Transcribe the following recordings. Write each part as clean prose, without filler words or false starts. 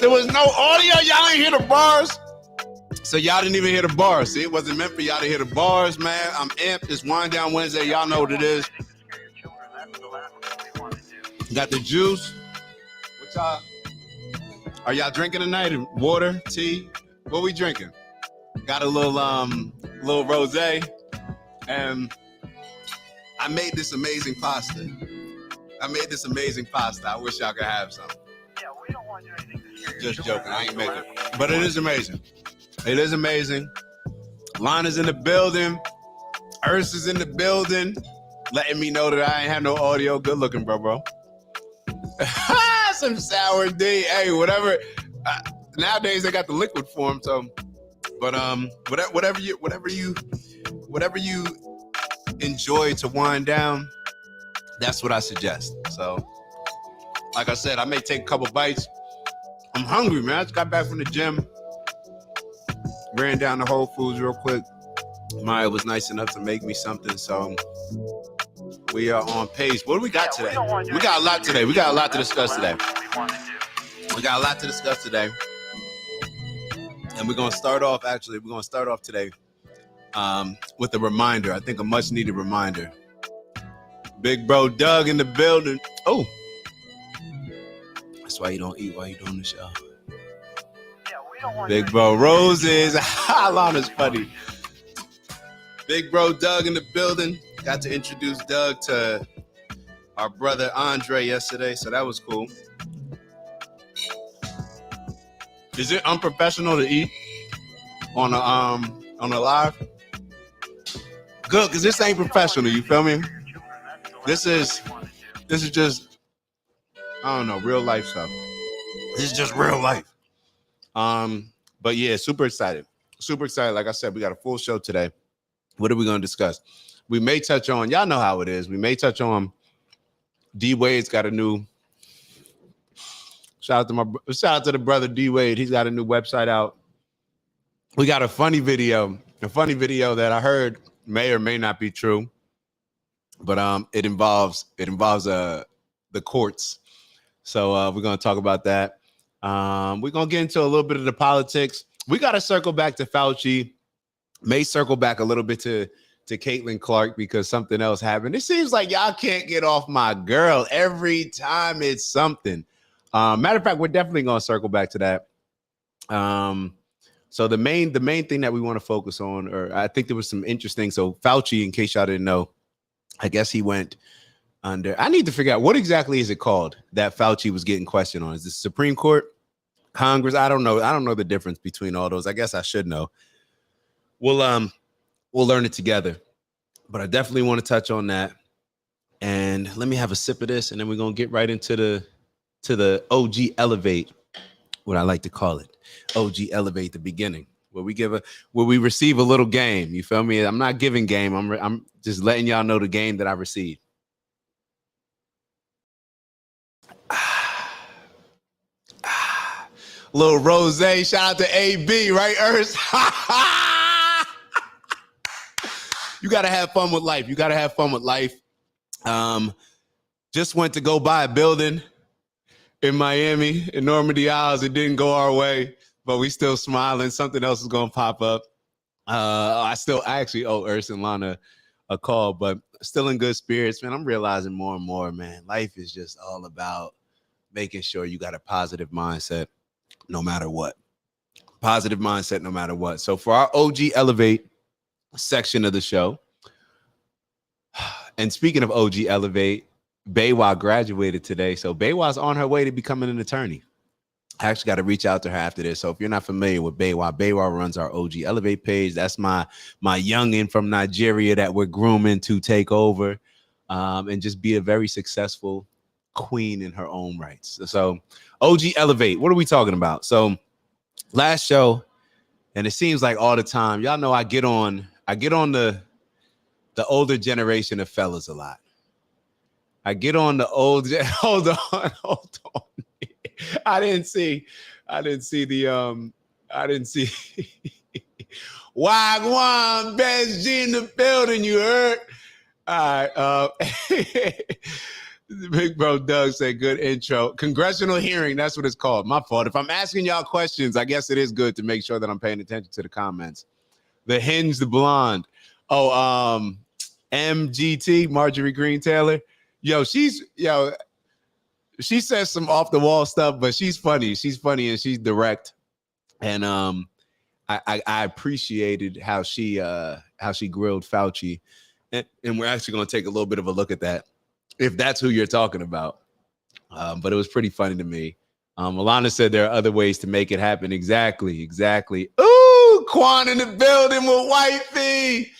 There was no audio. Y'all ain't hear the bars. So y'all didn't even hear the bars. See, it wasn't meant for y'all to hear the bars, man. I'm amped. It's Wind Down Wednesday. Y'all know what it is. Got the juice. What y'all? Are y'all drinking tonight? Water, tea? What we drinking? Got a little rosé, and I made this amazing pasta. I wish y'all could have some. Yeah, we don't want to do anything to scare you. Just joking. I ain't making it, but it is amazing. It is amazing. Lana's in the building. Urs is in the building, letting me know that I ain't have no audio. Good looking, bro. Some sour D. Hey, whatever. Nowadays they got the liquid form, so. But whatever you enjoy to wind down, that's what I suggest. So, like I said, I may take a couple bites. I'm hungry, man. I just got back from the gym. Ran down to Whole Foods real quick. Maya was nice enough to make me something, so we are on pace. What do we got today? We got a lot today. We got a lot to discuss today. And we're going to start off today with a reminder. I think a much needed reminder. Big bro Doug in the building. Oh, that's why you don't eat while you're doing the show. Big bro Roses. Lana's funny. Big bro Doug in the building. Got to introduce Doug to our brother Andre yesterday, so that was cool. Is it unprofessional to eat on a live? Good, because this ain't professional, you feel me? This is just, I don't know, real life stuff. This is just real life. But yeah, super excited. Like I said, we got a full show today. What are we going to discuss? We may touch on, y'all know how it is. We may touch on D Wade's got a new. Shout out to the brother D Wade. He's got a new website out. We got a funny video that I heard may or may not be true, but it involves the courts. So we're gonna talk about that. We're gonna get into a little bit of the politics. We got to circle back to Fauci. May circle back a little bit to Caitlin Clark because something else happened. It seems like y'all can't get off my girl every time it's something. Matter of fact, we're definitely going to circle back to that. So the main thing that we want to focus on, or I think there was some interesting. So Fauci, in case y'all didn't know, I guess he went under. I need to figure out what exactly is it called that Fauci was getting questioned on. Is this Supreme Court, Congress? I don't know. I don't know the difference between all those. I guess I should know. We'll learn it together. But I definitely want to touch on that. And let me have a sip of this, and then we're gonna get right into the OG Elevate, what I like to call it. OG Elevate, the beginning, where we receive a little game. You feel me? I'm not giving game. I'm just letting y'all know the game that I received. Little rose. Shout out to AB, right, Urs? You gotta have fun with life. Just went to go buy a building in Miami, in Normandy Isles. It didn't go our way, but we still smiling. Something else is gonna pop up. I actually owe Urs and Lana a call, but still in good spirits, man. I'm realizing more and more, man, life is just all about making sure you got a positive mindset no matter what. So for our OG Elevate section of the show, and speaking of OG Elevate, Baywa graduated today. So Baywa's on her way to becoming an attorney. I actually got to reach out to her after this. So if you're not familiar with Baywa runs our OG Elevate page. That's my youngin from Nigeria that we're grooming to take over and just be a very successful queen in her own rights. So OG Elevate, what are we talking about? So last show, and it seems like all the time, y'all know I get on the older generation of fellas a lot. I get on the old. Hold on. I didn't see Wagwan Best G in the building. You heard? All right. Big bro Doug said, good intro. Congressional hearing, that's what it's called. My fault. If I'm asking y'all questions, I guess it is good to make sure that I'm paying attention to the comments. The Hinge, the blonde. Oh, MGT, Marjorie Green Taylor. She says some off the wall stuff, but she's funny. She's funny and she's direct. And I appreciated how she grilled Fauci. And we're actually going to take a little bit of a look at that, if that's who you're talking about. But it was pretty funny to me. Alana said there are other ways to make it happen. Exactly. Ooh, Quan in the building with wifey.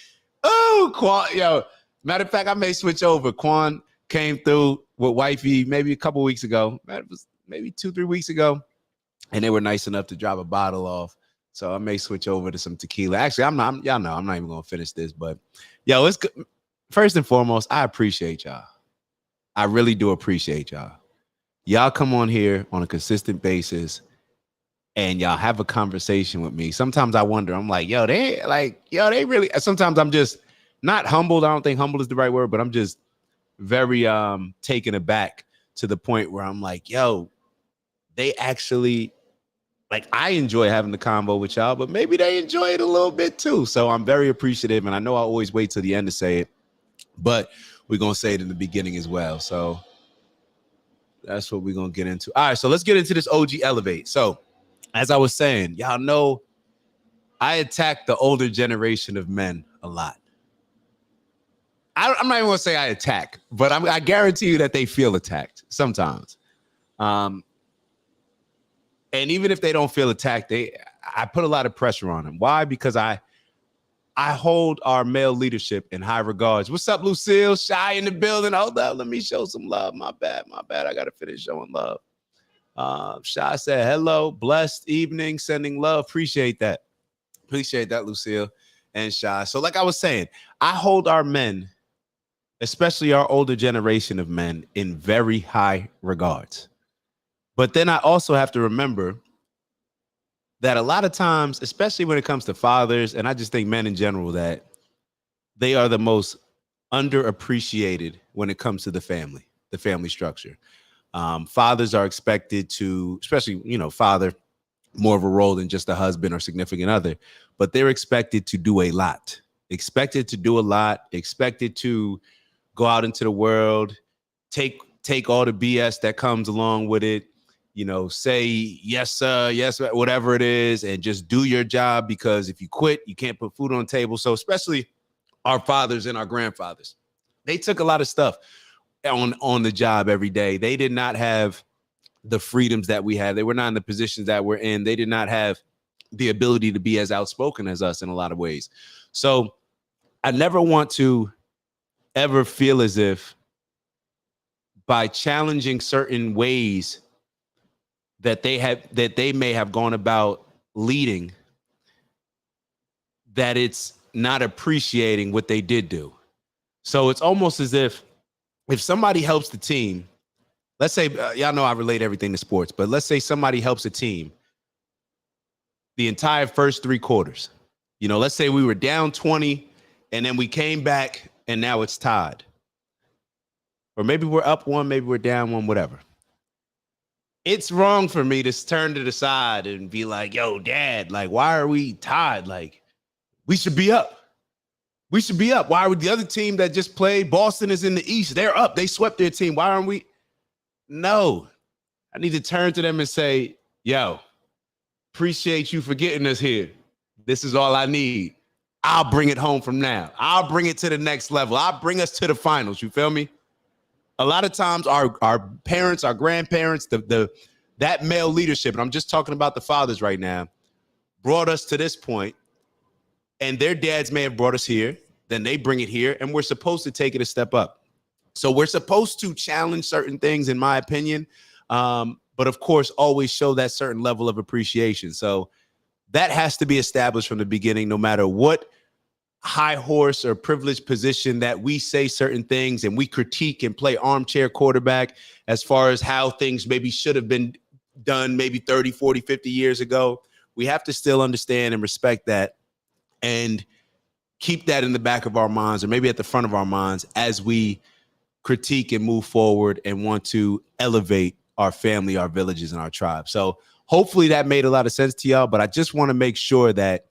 Ooh, Quan. Matter of fact, I may switch over. Quan came through with wifey maybe a couple weeks ago. It was maybe 2-3 weeks ago. And they were nice enough to drop a bottle off. So I may switch over to some tequila. Actually, I'm not even going to finish this. But, it's good. First and foremost, I appreciate y'all. I really do appreciate y'all. Y'all come on here on a consistent basis and y'all have a conversation with me. Sometimes I wonder, I'm like, they really, sometimes I'm just not humbled. I don't think humble is the right word, but I'm just very taken aback to the point where I'm like, they actually, like, I enjoy having the convo with y'all, but maybe they enjoy it a little bit too. So I'm very appreciative. And I know I always wait till the end to say it, but we're going to say it in the beginning as well. So that's what we're going to get into. All right, so let's get into this OG Elevate. So as I was saying, y'all know I attack the older generation of men a lot. I'm not even going to say I attack, but I guarantee you that they feel attacked sometimes. And even if they don't feel attacked, I put a lot of pressure on them. Why? Because I hold our male leadership in high regards. What's up, Lucille? Shy in the building. Hold up. Let me show some love. My bad. I got to finish showing love. Shy said, hello, blessed evening, sending love. Appreciate that, Lucille and Shy. So like I was saying, I hold our men, especially our older generation of men, in very high regards. But then I also have to remember that a lot of times, especially when it comes to fathers, and I just think men in general, that they are the most underappreciated when it comes to the family structure. Fathers are expected to, especially, father, more of a role than just a husband or significant other, but they're expected to do a lot, expected to go out into the world, take all the BS that comes along with it, say yes, sir, yes, whatever it is, and just do your job, because if you quit, you can't put food on the table. So especially our fathers and our grandfathers, they took a lot of stuff on the job every day. They did not have the freedoms that we had. They were not in the positions that we're in. They did not have the ability to be as outspoken as us in a lot of ways. So I never want to ever feel as if by challenging certain ways that they may have gone about leading, that it's not appreciating what they did do. So it's almost as if somebody helps the team, let's say, y'all know I relate everything to sports, but let's say somebody helps a team the entire first 3 quarters. Let's say we were down 20 and then we came back and now it's tied. Or maybe we're up 1, maybe we're down 1, whatever. It's wrong for me to turn to the side and be like, yo, dad, like, why are we tied? Like, we should be up. Why would the other team that just played, Boston is in the East, they're up. They swept their team. Why aren't we? No, I need to turn to them and say, yo, appreciate you for getting us here. This is all I need. I'll bring it home from now. I'll bring it to the next level. I'll bring us to the finals. You feel me? A lot of times our parents, our grandparents, that male leadership, and I'm just talking about the fathers right now, brought us to this point, and their dads may have brought us here, then they bring it here, and we're supposed to take it a step up. So we're supposed to challenge certain things, in my opinion, but of course, always show that certain level of appreciation. So that has to be established from the beginning, no matter what high horse or privileged position that we say certain things and we critique and play armchair quarterback as far as how things maybe should have been done maybe 30, 40, 50 years ago. We have to still understand and respect that and keep that in the back of our minds, or maybe at the front of our minds, as we critique and move forward and want to elevate our family, our villages, and our tribe. So hopefully that made a lot of sense to y'all, but I just want to make sure that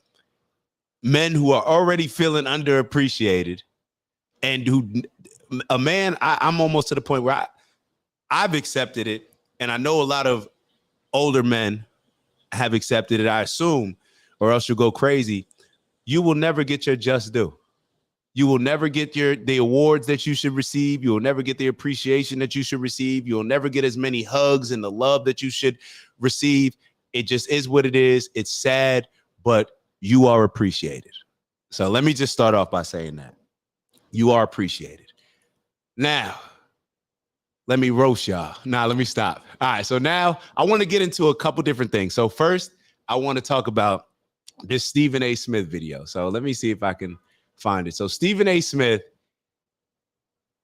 men who are already feeling underappreciated and I'm almost to the point where I've accepted it, and I know a lot of older men have accepted it, I assume, or else you'll go crazy. You will never get your just due. You will never get the awards that you should receive. You will never get the appreciation that you should receive. You'll never get as many hugs and the love that you should receive. It just is what it is. It's sad, but you are appreciated. So let me just start off by saying that. You are appreciated. Now, let me roast y'all. Let me stop. All right, so now I want to get into a couple different things. So first, I want to talk about this Stephen A. Smith video. So let me see if I can find it. So Stephen A. Smith,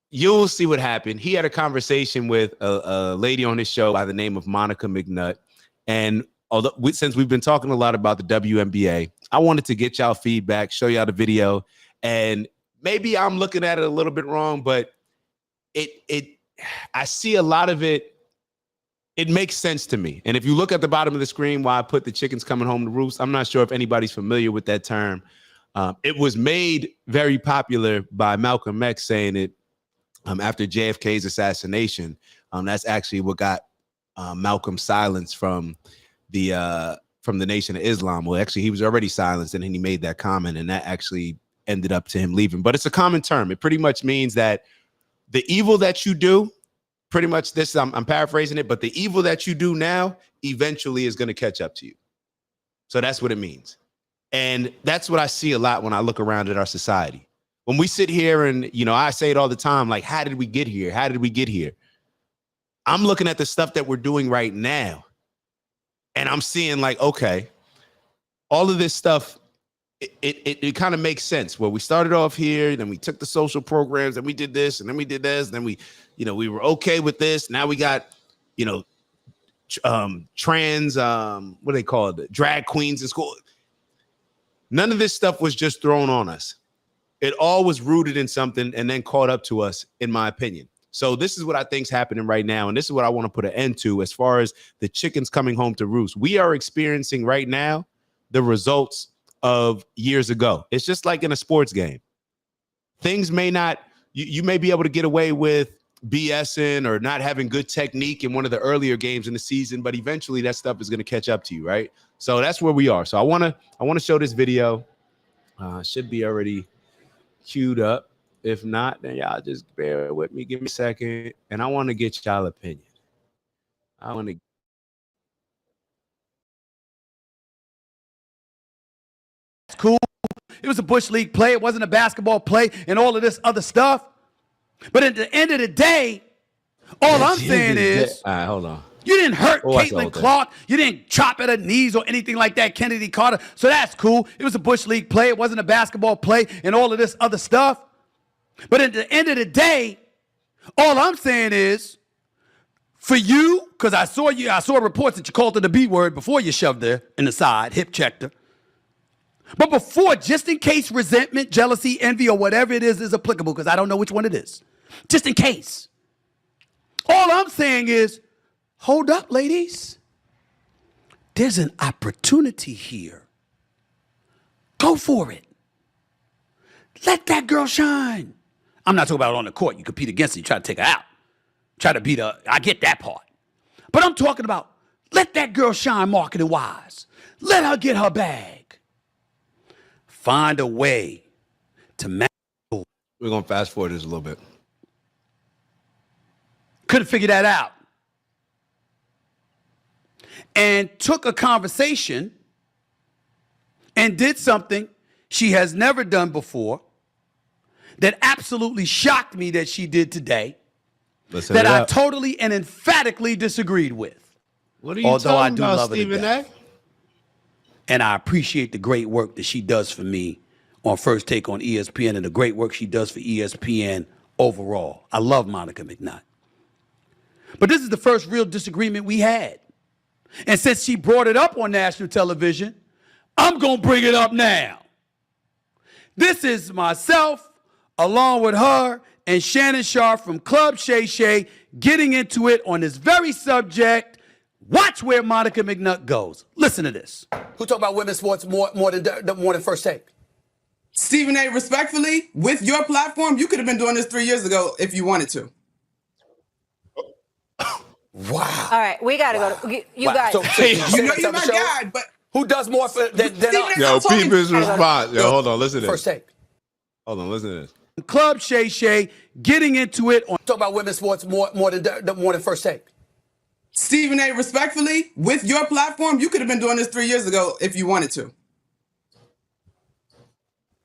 you'll see what happened. He had a conversation with a lady on his show by the name of Monica McNutt. And since we've been talking a lot about the WNBA, I wanted to get y'all feedback, show y'all the video. And maybe I'm looking at it a little bit wrong, but I see a lot of it. It makes sense to me. And if you look at the bottom of the screen why I put the chickens coming home to roost, I'm not sure if anybody's familiar with that term. It was made very popular by Malcolm X saying it after JFK's assassination. That's actually what got Malcolm silenced from the Nation of Islam. Well, actually, he was already silenced, and then he made that comment, and that actually ended up to him leaving. But it's a common term. It pretty much means that the evil that you do, pretty much this, I'm paraphrasing it, but the evil that you do now eventually is going to catch up to you. So that's what it means. And that's what I see a lot when I look around at our society. When we sit here and, I say it all the time, like, how did we get here? How did we get here? I'm looking at the stuff that we're doing right now. And I'm seeing like, okay, all of this stuff, it kind of makes sense. Well, we started off here, then we took the social programs, and we did this, and then we did this, and then we were okay with this. Now we got, trans, what do they call it? Drag queens in school. None of this stuff was just thrown on us. It all was rooted in something and then caught up to us, in my opinion. So this is what I think is happening right now. And this is what I want to put an end to as far as the chickens coming home to roost. We are experiencing right now the results of years ago. It's just like in a sports game. Things may not, you may be able to get away with BSing or not having good technique in one of the earlier games in the season, but eventually that stuff is going to catch up to you, right? So that's where we are. So I want to show this video. Should be already queued up. If not, then y'all just bear with me. Give me a second. And I want to get y'all opinion. It's cool. It was a Bush League play. It wasn't a basketball play and all of this other stuff. But at the end of the day, all I'm saying is, all right, hold on. You didn't hurt Caitlin Clark. You didn't chop at her knees or anything like that, Kennedy Carter. So that's cool. It was a Bush League play. It wasn't a basketball play and all of this other stuff. But at the end of the day, all I'm saying is, for you, because I saw reports that you called it the B word before you shoved her in the side, hip checked her. But before, just in case resentment, jealousy, envy, or whatever it is applicable, because I don't know which one it is, just in case. All I'm saying is, hold up, ladies. There's an opportunity here. Go for it. Let that girl shine. I'm not talking about on the court. You compete against her. You try to take her out. Try to beat her. I get that part. But I'm talking about let that girl shine marketing-wise. Let her get her bag. Find a way to match. We're going to fast forward this a little bit. Couldn't figure that out. And took a conversation and did something she has never done before that absolutely shocked me that she did today, that I totally and emphatically disagreed with. What are you talking about, Stephen A? And I appreciate the great work that she does for me on First Take on ESPN and the great work she does for ESPN overall. I love Monica McNutt. But this is the first real disagreement we had. And since she brought it up on national television, I'm going to bring it up now. This is myself, along with her and Shannon Sharp from Club Shay Shay getting into it on this very subject. Watch where Monica McNutt goes. Listen to this. Who talk about women's sports more than First Take? Stephen A., respectfully, with your platform, you could have been doing this 3 years ago if you wanted to. Wow. All right, we got to go. You guys. So, You know you're my guy, but who does more than us? Yo, people's response. Yo, hold on, listen to this. First Take. Hold on, listen to this. Club Shay Shay getting into it on. Talk about women's sports more than First Take. Stephen A., respectfully, with your platform, you could have been doing this 3 years ago if you wanted to.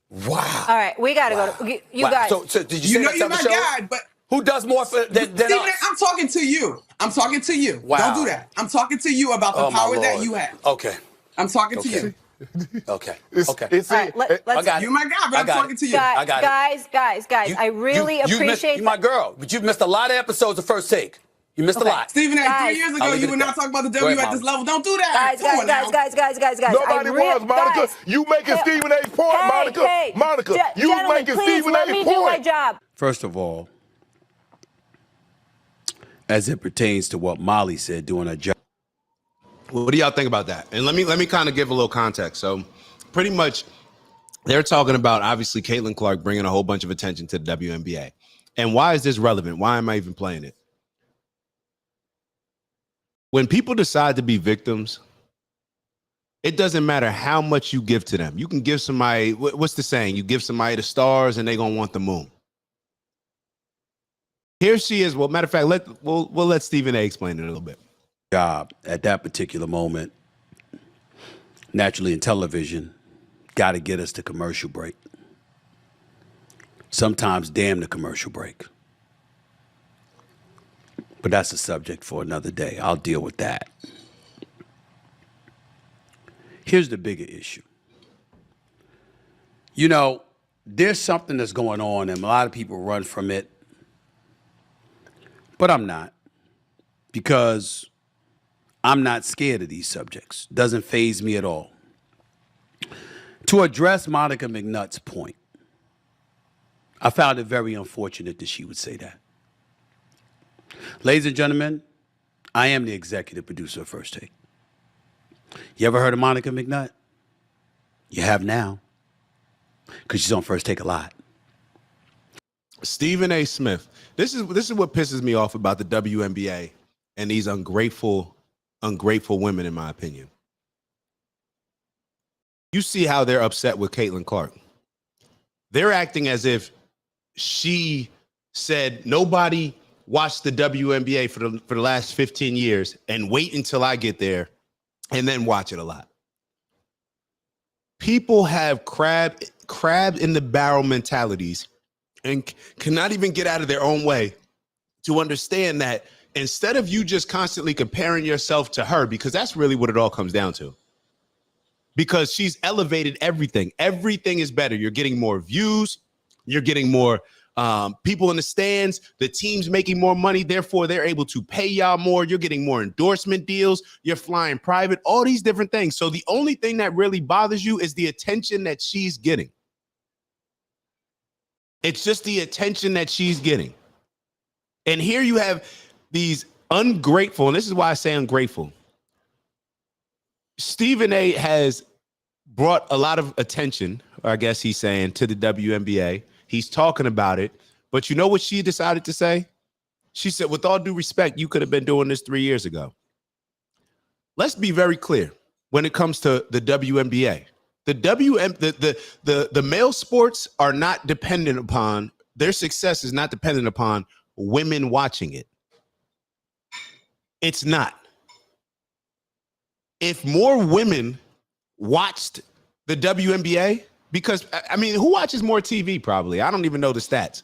Wow. All right, we got to go. You guys. So did you You say know that you're my show? guy, but Who does more than Stephen us? A., I'm talking to you. I'm talking to you. Wow. Don't do that. I'm talking to you about the Oh, my power that Lord. you have. Okay. I'm talking to you. Okay. Okay. It's All right, let's. I got it. You're my guy, but I I'm got talking it. to you. I got it. Guys, I really appreciate You're my girl, but you've missed a lot of episodes of First Take. You missed a lot. Stephen A., Guys. 3 years I'll ago, leave you it would at not that. talk about the Go W ahead, at this Molly. level. Don't do that. Guys. Nobody was, Monica. Guys. You making Stephen A's point, Monica. Hey, Monica, you gentlemen, making please Stephen let A's me do my point. job. First of all, as it pertains to what Molly said doing her job. What do y'all think about that? And let me kind of give a little context. So pretty much they're talking about, obviously, Caitlin Clark bringing a whole bunch of attention to the WNBA. And why is this relevant? Why am I even playing it? When people decide to be victims, it doesn't matter how much you give to them. You can give somebody, what's the saying? You give somebody the stars and they're going to want the moon. Here she is. Well, matter of fact, we'll let Stephen A. explain it a little bit. Job at that particular moment, naturally in television, got to get us to commercial break. Sometimes damn the commercial break. But that's a subject for another day. I'll deal with that. Here's the bigger issue. You know, there's something that's going on and a lot of people run from it. But I'm not, because I'm not scared of these subjects. Doesn't faze me at all. To address Monica McNutt's point, I found it very unfortunate that she would say that. Ladies and gentlemen, I am the executive producer of First Take. You ever heard of Monica McNutt? You have now, because she's on First Take a lot. Stephen A. Smith. This is what pisses me off about the WNBA and these ungrateful women, in my opinion. You see how they're upset with Caitlin Clark. They're acting as if she said nobody watched the WNBA for the last 15 years and wait until I get there and then watch it a lot. People have crab in the barrel mentalities and cannot even get out of their own way to understand that instead of you just constantly comparing yourself to her, because that's really what it all comes down to. Because she's elevated everything. Everything is better. You're getting more views. You're getting more people in the stands. The team's making more money. Therefore, they're able to pay y'all more. You're getting more endorsement deals. You're flying private. All these different things. So the only thing that really bothers you is the attention that she's getting. It's just the attention that she's getting. And here you have these ungrateful, and this is why I say ungrateful. Stephen A. has brought a lot of attention, or I guess he's saying, to the WNBA. He's talking about it. But you know what she decided to say? She said, with all due respect, you could have been doing this 3 years ago. Let's be very clear when it comes to the WNBA. The male sports are not dependent upon, their success is not dependent upon women watching it. It's not. If more women watched the WNBA, because, I mean, who watches more TV probably? I don't even know the stats.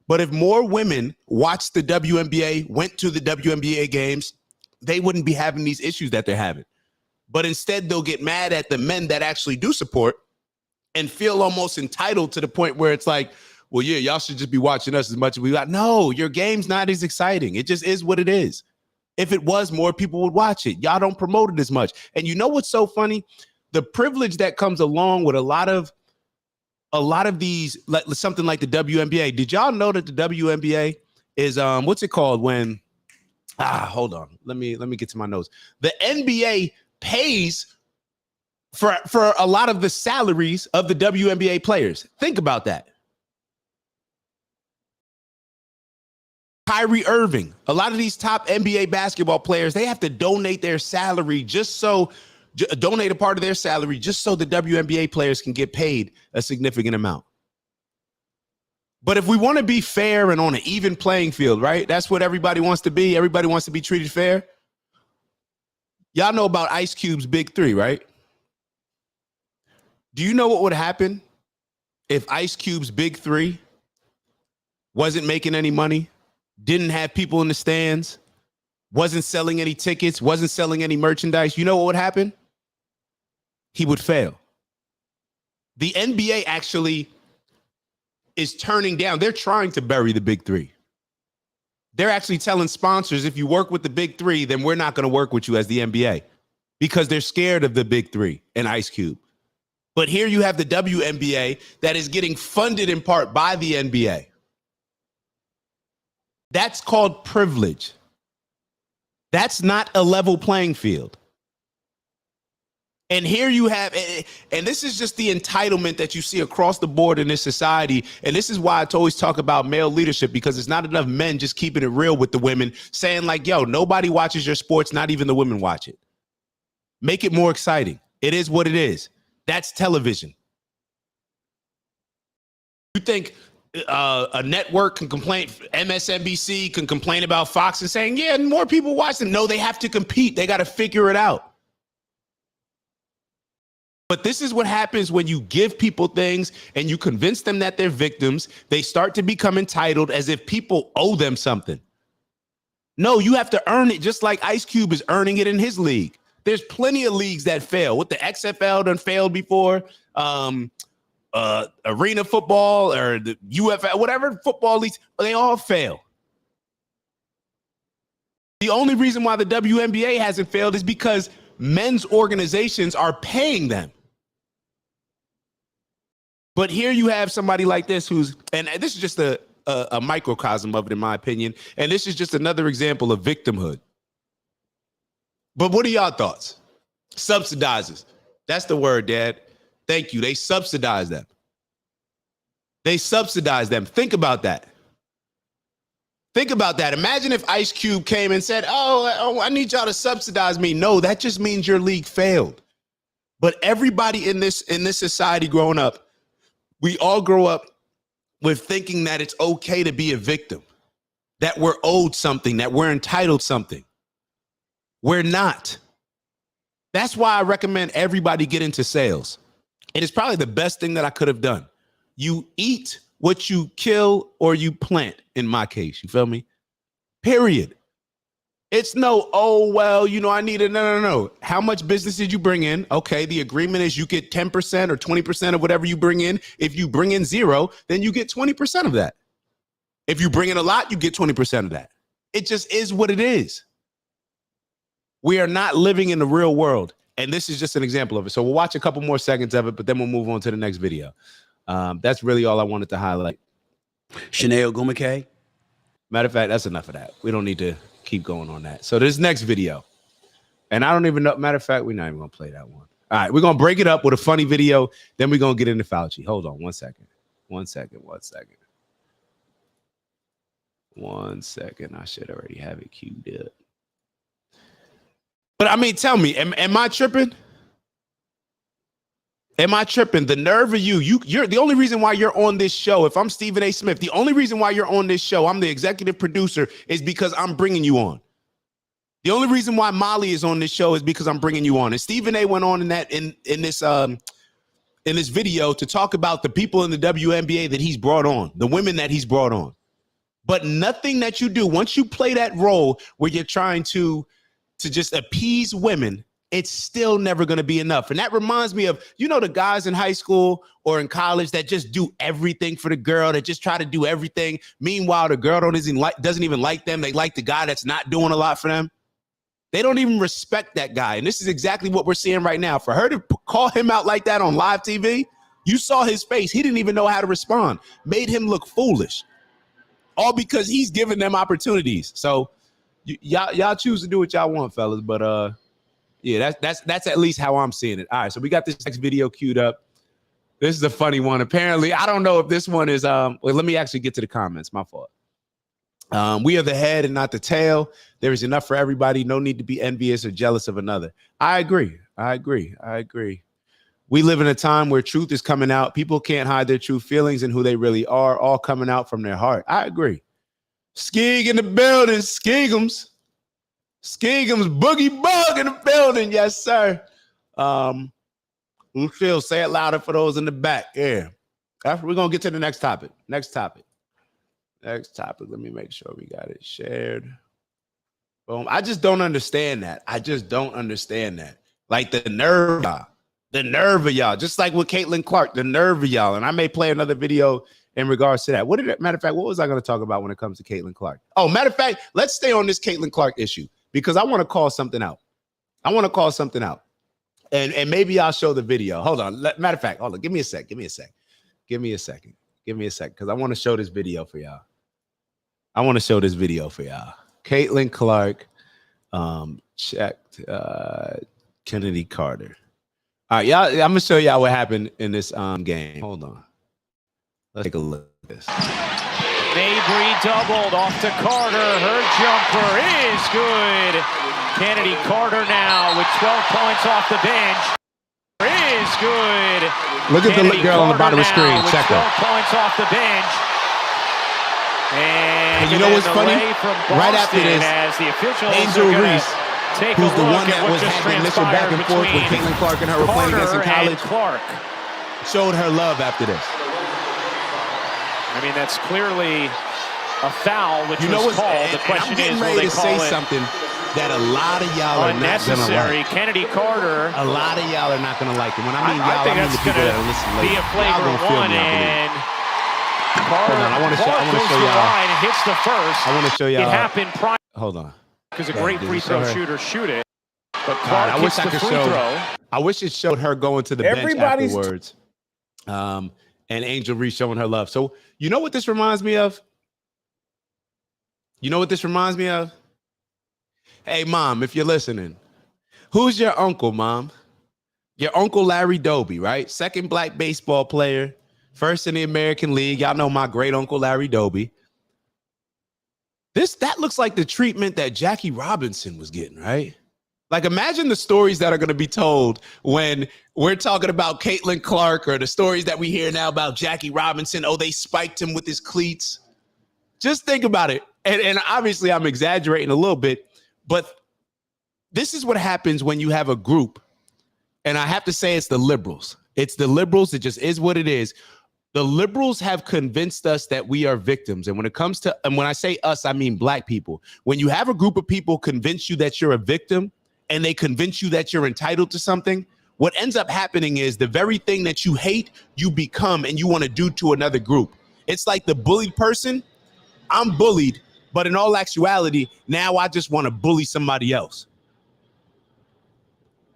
But if more women watched the WNBA, went to the WNBA games, they wouldn't be having these issues that they're having. But instead, they'll get mad at the men that actually do support and feel almost entitled to the point where it's like, well, yeah, y'all should just be watching us as much as we got. No, your game's not as exciting. It just is what it is. If it was, more people would watch it. Y'all don't promote it as much. And you know what's so funny? The privilege that comes along with a lot of a lot of these, like something like the WNBA. Did y'all know that the WNBA is what's it called when? Hold on. Let me get to my notes. The NBA pays for a lot of the salaries of the WNBA players. Think about that. Kyrie Irving, a lot of these top NBA basketball players, they have to donate their salary donate a part of their salary just so the WNBA players can get paid a significant amount. But if we want to be fair and on an even playing field, right? That's what everybody wants to be. Everybody wants to be treated fair. Y'all know about Ice Cube's Big Three, right? Do you know what would happen if Ice Cube's Big Three wasn't making any money, didn't have people in the stands, wasn't selling any tickets, wasn't selling any merchandise? You know what would happen? He would fail. The NBA actually is turning down. They're trying to bury the Big Three. They're actually telling sponsors, if you work with the Big Three, then we're not going to work with you as the NBA, because they're scared of the Big Three and Ice Cube. But here you have the WNBA that is getting funded in part by the NBA. That's called privilege. That's not a level playing field. And here you have, and this is just the entitlement that you see across the board in this society. And this is why I always talk about male leadership, because it's not enough men just keeping it real with the women, saying like, yo, nobody watches your sports, not even the women watch it. Make it more exciting. It is what it is. That's television. You think a network can complain, MSNBC can complain about Fox and saying, yeah, more people watch them. No, they have to compete. They got to figure it out. But this is what happens when you give people things and you convince them that they're victims. They start to become entitled as if people owe them something. No, you have to earn it, just like Ice Cube is earning it in his league. There's plenty of leagues that fail. What the XFL done failed before, arena football or the UFL, whatever football leagues, they all fail. The only reason why the WNBA hasn't failed is because men's organizations are paying them. But here you have somebody like this who's, and this is just a microcosm of it, in my opinion, and this is just another example of victimhood. But what are y'all thoughts? Subsidizes. That's the word, Dad. Thank you. They subsidize them. They subsidize them. Think about that. Think about that. Imagine if Ice Cube came and said, oh, I need y'all to subsidize me. No, that just means your league failed. But everybody in this society growing up, we all grow up with thinking that it's okay to be a victim, that we're owed something, that we're entitled something. We're not. That's why I recommend everybody get into sales. And it's probably the best thing that I could have done. You eat what you kill or you plant, in my case. You feel me? Period. It's no, oh, well, you know, I need it. No. How much business did you bring in? Okay, the agreement is you get 10% or 20% of whatever you bring in. If you bring in 0, then you get 20% of that. If you bring in a lot, you get 20% of that. It just is what it is. We are not living in the real world. And this is just an example of it. So we'll watch a couple more seconds of it, but then we'll move on to the next video. That's really all I wanted to highlight. Chanel Gumake. Matter of fact, that's enough of that. We don't need to keep going on that. So this next video, and I don't even know. Matter of fact, we're not even going to play that one. All right, we're going to break it up with a funny video. Then we're going to get into Fauci. Hold on 1 second. 1 second. 1 second. 1 second. I should already have it queued up. But I mean, tell me, am I tripping? Am I tripping? The nerve of you're the only reason why you're on this show. If I'm Stephen A. Smith, the only reason why you're on this show, I'm the executive producer, is because I'm bringing you on. The only reason why Molly is on this show is because I'm bringing you on. And Stephen A. went on in this video to talk about the people in the WNBA that he's brought on, the women that he's brought on. But nothing that you do, once you play that role where you're trying to just appease women, it's still never going to be enough. And that reminds me of, you know, the guys in high school or in college that just do everything for the girl, that just try to do everything. Meanwhile, the girl doesn't even like them. They like the guy that's not doing a lot for them. They don't even respect that guy. And this is exactly what we're seeing right now. For her to call him out like that on live TV, You saw his face. He didn't even know how to respond. Made him look foolish. All because he's giving them opportunities. So y'all choose to do what y'all want, fellas. But yeah, that's at least how I'm seeing it. All right, so we got this next video queued up. This is a funny one. Apparently, I don't know if this one is well, let me actually get to the comments. My fault. We are the head and not the tail. There is enough for everybody. No need to be envious or jealous of another. I agree. We live in a time where truth is coming out. People can't hide their true feelings and who they really are, all coming out from their heart. I agree. Skeeg in the building. Skeegums, boogie bug in the building. Yes, sir. Lucille, say it louder for those in the back. Yeah. We're going to get to the next topic. Next topic. Let me make sure we got it shared. Boom. I just don't understand that. Like the nerve of y'all. Just like with Caitlin Clark, the nerve of y'all. And I may play another video in regards to that. Matter of fact, what was I going to talk about when it comes to Caitlin Clark? Oh, matter of fact, let's stay on this Caitlin Clark issue because I want to call something out. And maybe I'll show the video. Hold on. Matter of fact, hold on. Give me a second. Because I want to show this video for y'all. Caitlin Clark checked Kennedy Carter. All right, y'all. I'm gonna show y'all what happened in this game. Hold on. Let's take a look at this. Mabry doubled off to Carter. Her jumper is good. Kennedy Carter now with 12 points off the bench. Is good. Look at the girl on the bottom of the screen. Check her. 12 points off the bench. And you know what's funny? Right after this, Angel Reese, who's the one that was having initial back and forth with Caitlin Clark and her were playing against in college, showed her love after this. I mean, that's clearly a foul, which was called. The question is, will they call it something that a lot of y'all are not gonna like? Kennedy Carter. A lot of y'all are not gonna like it. When I mean y'all, I mean the people that are listening later. Be a flagrant one, and Carter I want to show y'all. Line and hits the first. I want to show y'all. It happened prior. Hold on. Because a great free throw shooter shoot it. But Clark hits the free throw. I wish it showed her going to the bench afterwards. And Angel Reese showing her love. So you know what this reminds me of? Hey, Mom, if you're listening, who's your uncle, Mom? Your Uncle Larry Doby, right? Second black baseball player, first in the American League. Y'all know my great uncle Larry Doby. That looks like the treatment that Jackie Robinson was getting, right? Like, imagine the stories that are going to be told when we're talking about Caitlin Clark, or the stories that we hear now about Jackie Robinson. Oh, they spiked him with his cleats. Just think about it. And obviously I'm exaggerating a little bit, but this is what happens when you have a group. And I have to say it's the liberals. It just is what it is. The liberals have convinced us that we are victims. And when it comes to, and when I say us, I mean black people. When you have a group of people convince you that you're a victim and they convince you that you're entitled to something, what ends up happening is the very thing that you hate, you become and you want to do to another group. It's like the bullied person. I'm bullied, but in all actuality, now I just want to bully somebody else.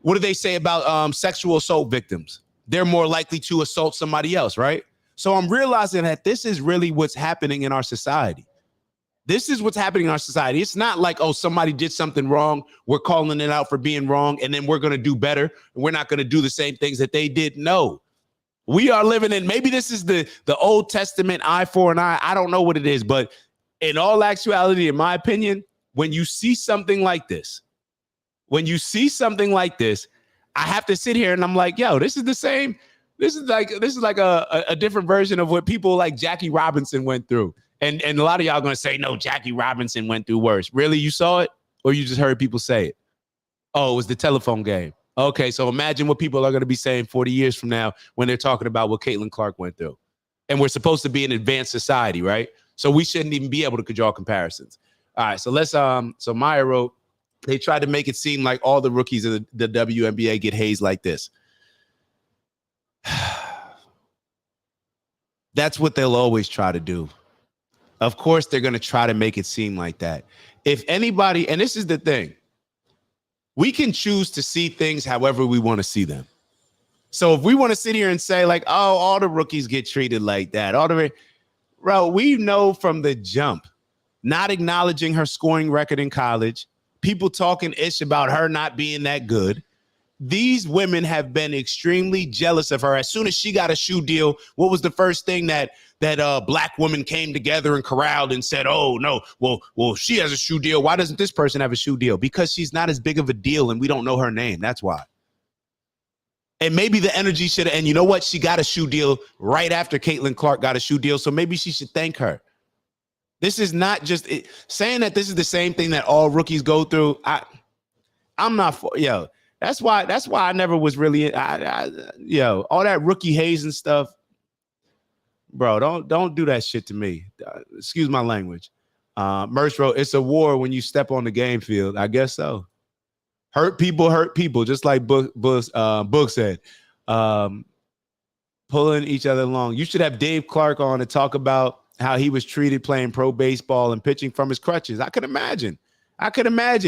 What do they say about sexual assault victims? They're more likely to assault somebody else, right? So I'm realizing that this is really what's happening in our society. It's not like, oh, somebody did something wrong, we're calling it out for being wrong, and then we're going to do better, and we're not going to do the same things that they did. No. We are living in, maybe this is the Old Testament eye for an eye. I don't know what it is, but in all actuality, in my opinion, when you see something like this, I have to sit here and I'm like, yo, this is the same. This is like a different version of what people like Jackie Robinson went through. And a lot of y'all are going to say, no, Jackie Robinson went through worse. Really? You saw it? Or you just heard people say it? Oh, it was the telephone game. Okay, so imagine what people are going to be saying 40 years from now when they're talking about what Caitlin Clark went through. And we're supposed to be an advanced society, right? So we shouldn't even be able to draw comparisons. All right, so let's so Maya wrote, they tried to make it seem like all the rookies of the WNBA get hazed like this. That's what they'll always try to do. Of course, they're going to try to make it seem like that. If anybody, and this is the thing, we can choose to see things however we want to see them. So if we want to sit here and say like, oh, all the rookies get treated like that, bro, we know from the jump, not acknowledging her scoring record in college, people talking ish about her not being that good. These women have been extremely jealous of her. As soon as she got a shoe deal, what was the first thing that black women came together and corralled and said, oh, no, well, she has a shoe deal. Why doesn't this person have a shoe deal? Because she's not as big of a deal and we don't know her name. That's why. And maybe the energy should, and you know what? She got a shoe deal right after Caitlin Clark got a shoe deal. So maybe she should thank her. This is not just saying that this is the same thing that all rookies go through. I'm not for, that's why I never was really, all that rookie hazing stuff, bro, don't do that shit to me. Excuse my language. Merch wrote, it's a war when you step on the game field. I guess so. Hurt people, just like Book said. Pulling each other along. You should have Dave Clark on to talk about how he was treated playing pro baseball and pitching from his crutches. I could imagine.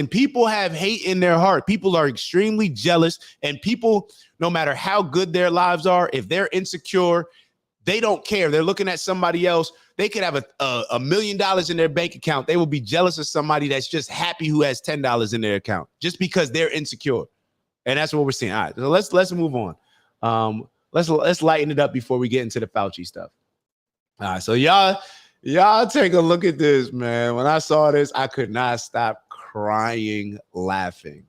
People have hate in their heart. People are extremely jealous, and people, no matter how good their lives are, if they're insecure, they don't care. They're looking at somebody else. They could have $1 million in their bank account. They will be jealous of somebody that's just happy who has $10 in their account just because they're insecure. And that's what we're seeing. All right, so let's move on. Let's lighten it up before we get into the Fauci stuff. All right, so y'all take a look at this, man. When I saw this, I could not stop crying, laughing.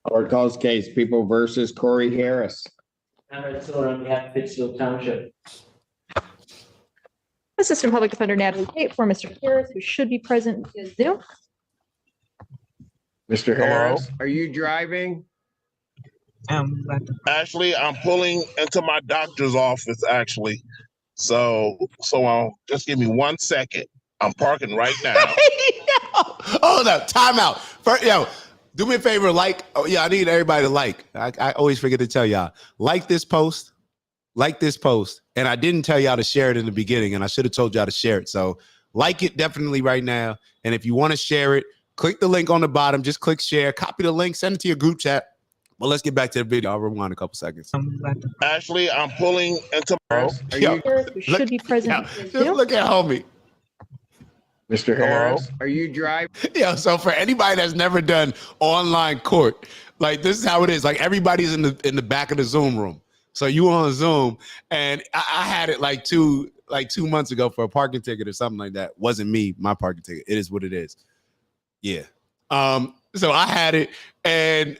Court calls case People versus Corey Harris. On behalf of Pittsfield Township. Assistant Public Defender Natalie Tate for Mr. Harris, who should be present via Zoom. Mr. Harris, are you driving? Actually, I'm pulling into my doctor's office, actually. So just give me 1 second. I'm parking right now. Hold up, time out. First, do me a favor, I need everybody to like. I always forget to tell y'all, like this post. And I didn't tell y'all to share it in the beginning, and I should have told y'all to share it. So like it definitely right now. And if you want to share it, click the link on the bottom. Just click share, copy the link, send it to your group chat. Well, let's get back to the video. I'll rewind a couple seconds. Actually, I'm pulling into Harris, who should be present via Zoom. Look at homie. Mr. Harris, are you driving? So for anybody that's never done online court, like this is how it is. Like everybody's in the back of the Zoom room. So you on Zoom, and I had it like 2 months ago for a parking ticket or something like that. Wasn't me, my parking ticket. It is what it is. Yeah. So I had it, and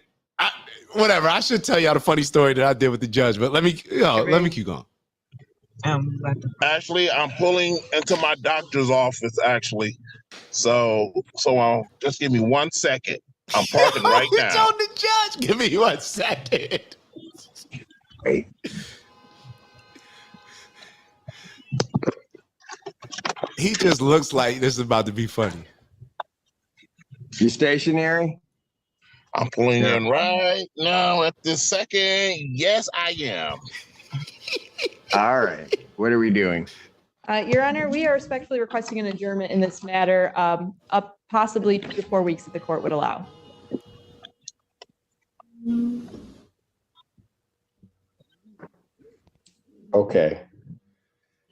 whatever. I should tell y'all the funny story that I did with the judge, but let me keep going. Actually, I'm pulling into my doctor's office, actually. So just give me 1 second. I'm parking right now. Told the judge, give me 1 second. Wait. He just looks like this is about to be funny. You stationary? I'm pulling in right now at this second. Yes, I am. All right. What are we doing? Your Honor, we are respectfully requesting an adjournment in this matter, up possibly 2 to 4 weeks if the court would allow. Okay.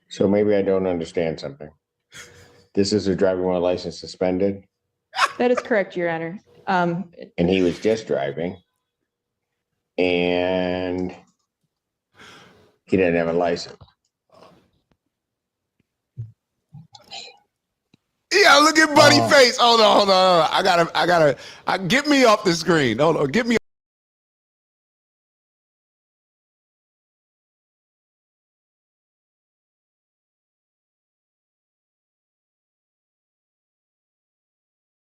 So maybe I don't understand something. This is a driving while license suspended? That is correct, Your Honor. And he was just driving. And he didn't have a license. Yeah, look at Buddy face. Hold on. I gotta get me off the screen. Hold on, get me.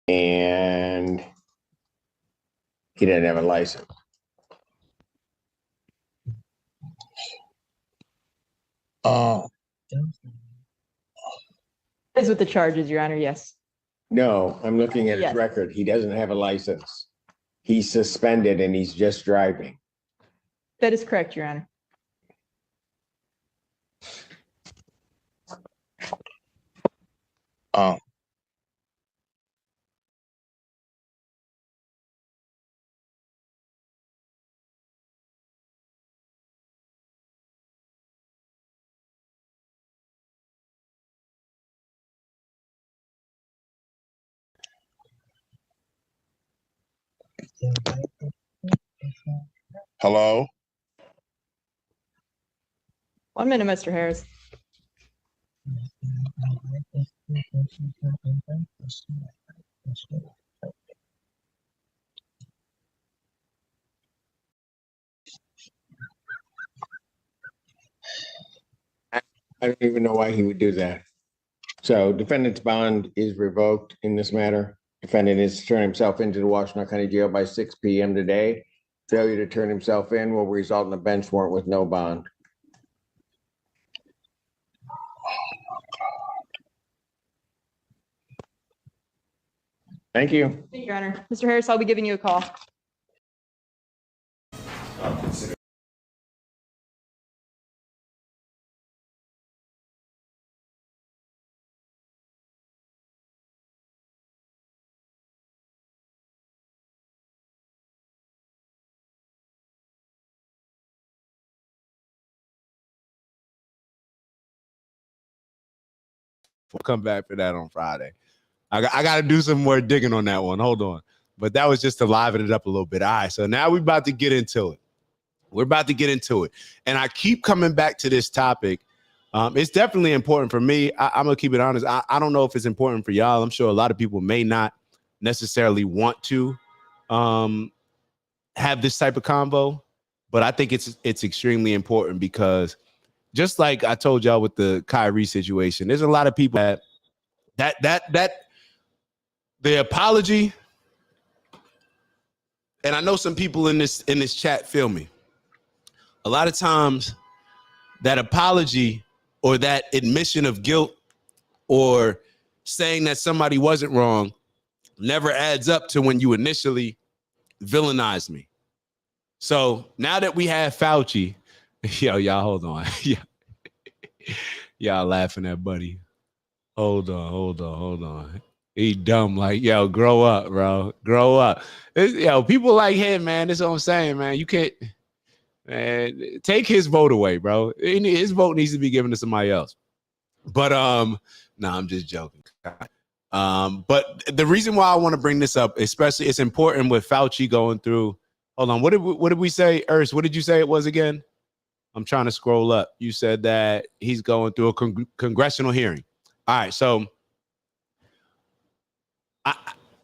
And he didn't have a license. Is with the charges, Your Honor, yes. No, I'm looking at his Yes. record. He doesn't have a license. He's suspended and he's just driving. That is correct, Your Honor. Hello? 1 minute, Mr. Harris. I don't even know why he would do that. So defendant's bond is revoked in this matter. Defendant is to turn himself into the Washington County Jail by 6 p.m. today. Failure to turn himself in will result in a bench warrant with no bond. Thank you. Thank you, Your Honor. Mr. Harris, I'll be giving you a call. We'll come back for that on Friday. I got to do some more digging on that one. Hold on. But that was just to liven it up a little bit. All right, so now we're about to get into it. We're about to get into it. And I keep coming back to this topic. It's definitely important for me. I'm going to keep it honest. I don't know if it's important for y'all. I'm sure a lot of people may not necessarily want to have this type of convo. But I think it's extremely important because just like I told y'all with the Kyrie situation, there's a lot of people that the apology, and I know some people in this chat feel me. A lot of times that apology or that admission of guilt or saying that somebody wasn't wrong never adds up to when you initially villainized me. So now that we have Fauci, y'all hold on. Y'all laughing at Buddy. Hold on. He dumb, like, yo, grow up, bro. Grow up. People like him, man. That's what I'm saying, man. You can't, man, take his vote away, bro. His vote needs to be given to somebody else. But I'm just joking. But the reason why I want to bring this up, especially it's important with Fauci going through. Hold on, what did we say, Urs? What did you say it was again? I'm trying to scroll up. You said that he's going through a congressional hearing. All right, so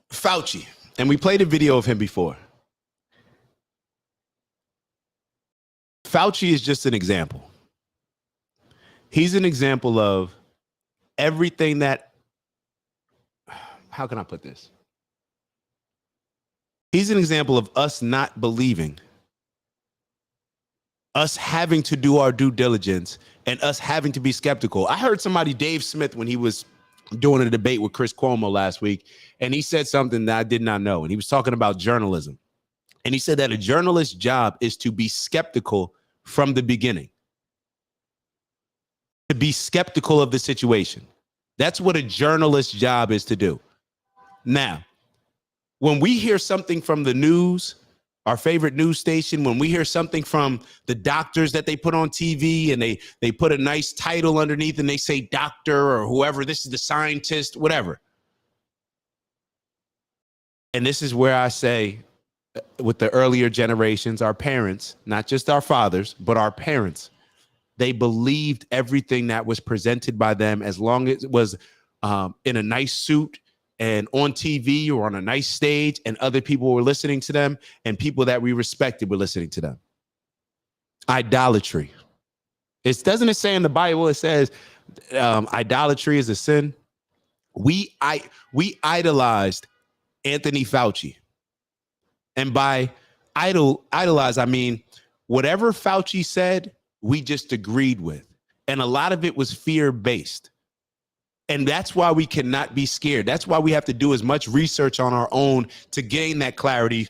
Fauci, and we played a video of him before. Fauci is just an example. He's an example of everything that, how can I put this? He's an example of us not believing, us having to do our due diligence, and us having to be skeptical. I heard somebody, Dave Smith, when he was doing a debate with Chris Cuomo last week, and he said something that I did not know. And he was talking about journalism. And he said that a journalist's job is to be skeptical from the beginning, to be skeptical of the situation. That's what a journalist's job is to do. Now, when we hear something from the news, our favorite news station, when we hear something from the doctors that they put on TV and they put a nice title underneath and they say doctor or whoever, this is the scientist, whatever. And this is where I say with the earlier generations, our parents, not just our fathers, but our parents, they believed everything that was presented by them as long as it was in a nice suit and on TV or on a nice stage, and other people were listening to them, and people that we respected were listening to them. Idolatry. Doesn't it say in the Bible, it says idolatry is a sin? We idolized Anthony Fauci. And by idolize, I mean, whatever Fauci said, we just agreed with. And a lot of it was fear-based. And that's why we cannot be scared. That's why we have to do as much research on our own to gain that clarity.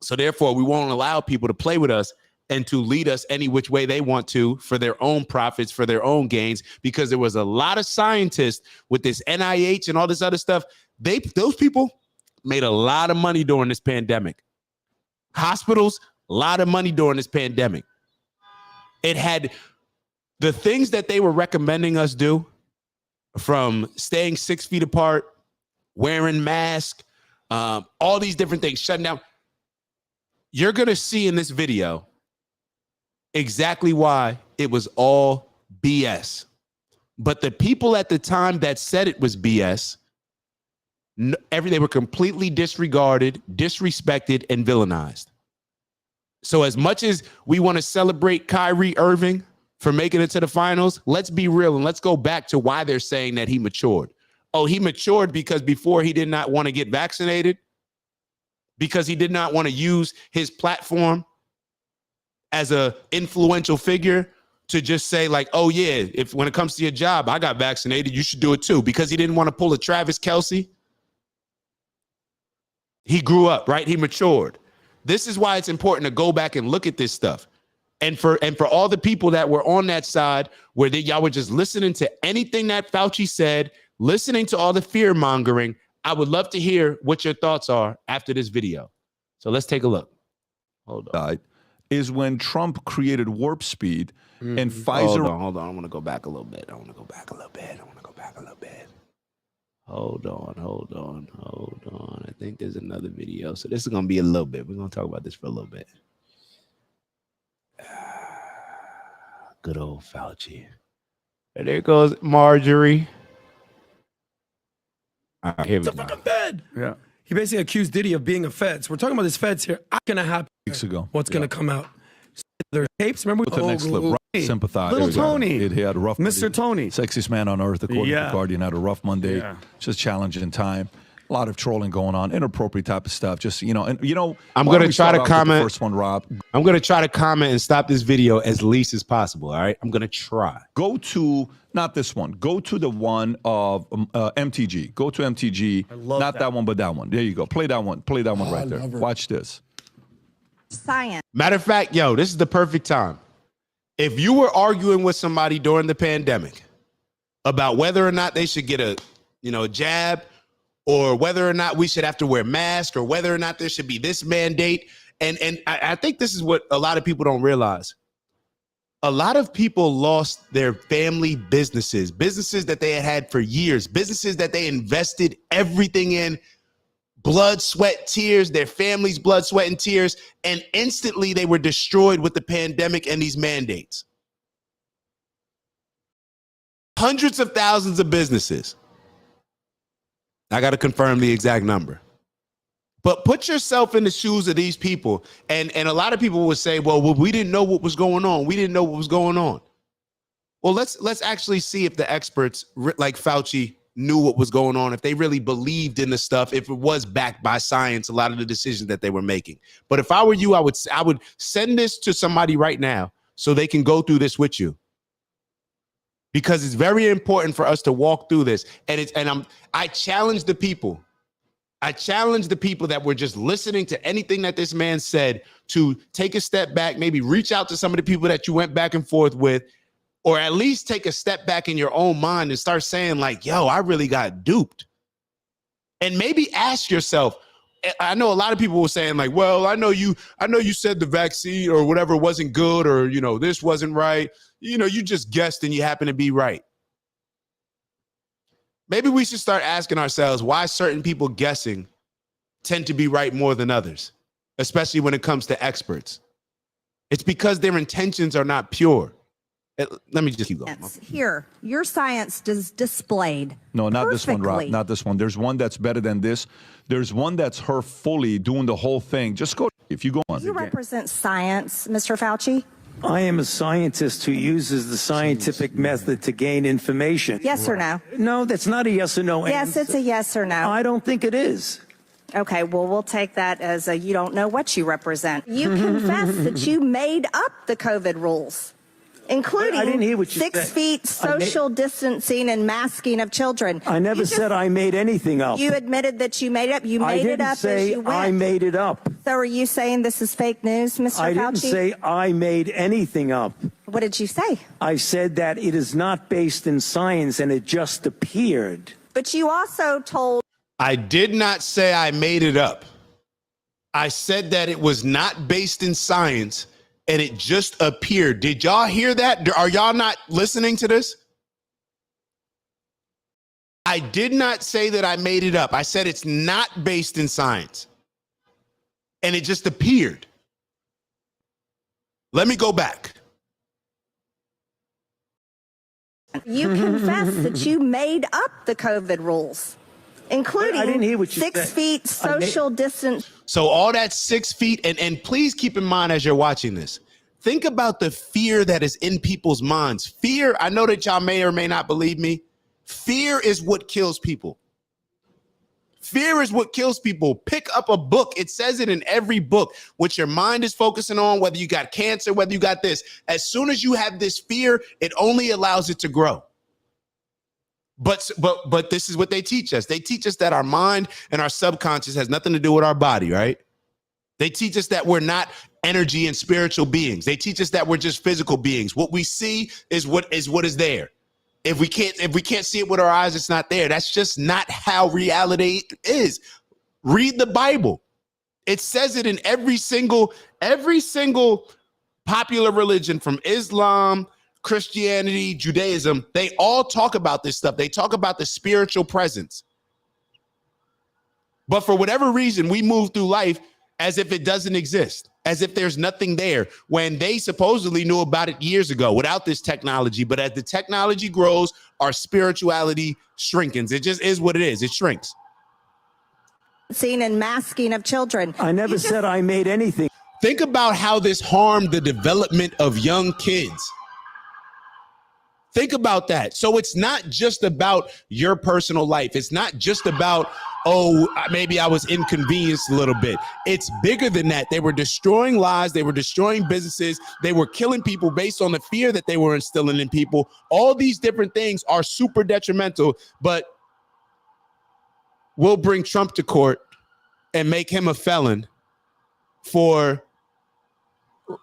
So therefore, we won't allow people to play with us and to lead us any which way they want to for their own profits, for their own gains, because there was a lot of scientists with this NIH and all this other stuff. Those people made a lot of money during this pandemic. Hospitals, a lot of money during this pandemic. It had the things that they were recommending us do, from staying 6 feet apart, wearing masks, all these different things, shutting down. You're going to see in this video exactly why it was all BS. But the people at the time that said it was BS, they were completely disregarded, disrespected, and villainized. So as much as we want to celebrate Kyrie Irving for making it to the finals, let's be real and let's go back to why they're saying that he matured. Oh, he matured because before he did not want to get vaccinated, because he did not want to use his platform as a influential figure to just say like, oh yeah, if when it comes to your job, I got vaccinated, you should do it too. Because he didn't want to pull a Travis Kelce. He grew up, right? He matured. This is why it's important to go back and look at this stuff. And for all the people that were on that side where y'all were just listening to anything that Fauci said, listening to all the fear mongering, I would love to hear what your thoughts are after this video. So let's take a look. Hold on. Is when Trump created warp speed and Pfizer. Hold on. I want to go back a little bit. Hold on. I think there's another video. So this is going to be a little bit. We're going to talk about this for a little bit. Good old Fauci. And there goes Marjorie. All right, here we go. Fucking Fed. Yeah. He basically accused Diddy of being a Fed. So we're talking about this Feds here. What's going to happen? Weeks ago. What's going to come out? There's tapes. Remember the next clip. Sympathize. Little Tony. He had a rough Mr. Monday. Tony. Sexiest man on earth, according to The Guardian, had a rough Monday. Yeah. Just challenging time. A lot of trolling going on, inappropriate type of stuff. Just, I'm going to try to comment. First one, Rob. I'm going to try to comment and stop this video as least as possible. All right. I'm going to try. Go to, not this one. Go to the one of MTG. Go to MTG. Not that one, but that one. There you go. Play that one. Play that one right there. Watch this. Science. Matter of fact, this is the perfect time. If you were arguing with somebody during the pandemic about whether or not they should get a jab, or whether or not we should have to wear masks, or whether or not there should be this mandate. And I think this is what a lot of people don't realize. A lot of people lost their family businesses that they had for years, businesses that they invested everything in, blood, sweat, tears, their families' blood, sweat, and tears, and instantly they were destroyed with the pandemic and these mandates. Hundreds of thousands of businesses. I got to confirm the exact number. But put yourself in the shoes of these people. And a lot of people would say, well, we didn't know what was going on. We didn't know what was going on. Well, let's actually see if the experts like Fauci knew what was going on, if they really believed in the stuff, if it was backed by science, a lot of the decisions that they were making. But if I were you, I would send this to somebody right now so they can go through this with you. Because it's very important for us to walk through this. I challenge the people. I challenge the people that were just listening to anything that this man said to take a step back, maybe reach out to some of the people that you went back and forth with, or at least take a step back in your own mind and start saying like, yo, I really got duped. And maybe ask yourself, I know a lot of people were saying like, well, I know you said the vaccine or whatever wasn't good, or, this wasn't right. You just guessed and you happen to be right. Maybe we should start asking ourselves why certain people guessing tend to be right more than others, especially when it comes to experts. It's because their intentions are not pure. Let me just keep going. Here, your science is displayed. No, not perfectly. This one, Rob. Not this one. There's one that's better than this. There's one that's her fully doing the whole thing. Just go. If you go on. You represent science, Mr. Fauci. I am a scientist who uses the scientific method to gain information. Yes or no? No, that's not a yes or no Yes, answer. it's a yes or no. I don't think it is. Okay, well, we'll take that as a you don't know what you represent. You confess that you made up the COVID rules, including I didn't hear what you 6 said. feet social distancing and masking of children. I never said I made anything up. You admitted that you made it up. You made it up as you went. I made it up. So are you saying this is fake news, Mr. Fauci? I didn't say I made anything up. What did you say? I said that it is not based in science and it just appeared. But you also told... I did not say I made it up. I said that it was not based in science and it just appeared. Did y'all hear that? Are y'all not listening to this? I did not say that I made it up. I said it's not based in science. And it just appeared. Let me go back. You confess that you made up the COVID rules, including I didn't hear what you 6 said. feet social distance. So all that 6 feet, and please keep in mind as you're watching this, think about the fear that is in people's minds. Fear, I know that y'all may or may not believe me. Fear is what kills people. Fear is what kills people. Pick up a book. It says it in every book. What your mind is focusing on, whether you got cancer, whether you got this, as soon as you have this fear, it only allows it to grow. But this is what they teach us. They teach us that our mind and our subconscious has nothing to do with our body, right? They teach us that we're not energy and spiritual beings. They teach us that we're just physical beings. What we see is what is there. If we can't see it with our eyes, it's not there. That's just not how reality is. Read the Bible. It says it in every single popular religion, from Islam, Christianity, Judaism. They all talk about this stuff. They talk about the spiritual presence. But for whatever reason, we move through life as if it doesn't exist, as if there's nothing there, when they supposedly knew about it years ago without this technology. But as the technology grows, our spirituality shrinkens. It just is what it is. It shrinks. Seen and masking of children. I never said I made anything. Think about how this harmed the development of young kids. Think about that. So it's not just about your personal life. It's not just about, oh, maybe I was inconvenienced a little bit. It's bigger than that. They were destroying lives. They were destroying businesses. They were killing people based on the fear that they were instilling in people. All these different things are super detrimental, but we'll bring Trump to court and make him a felon for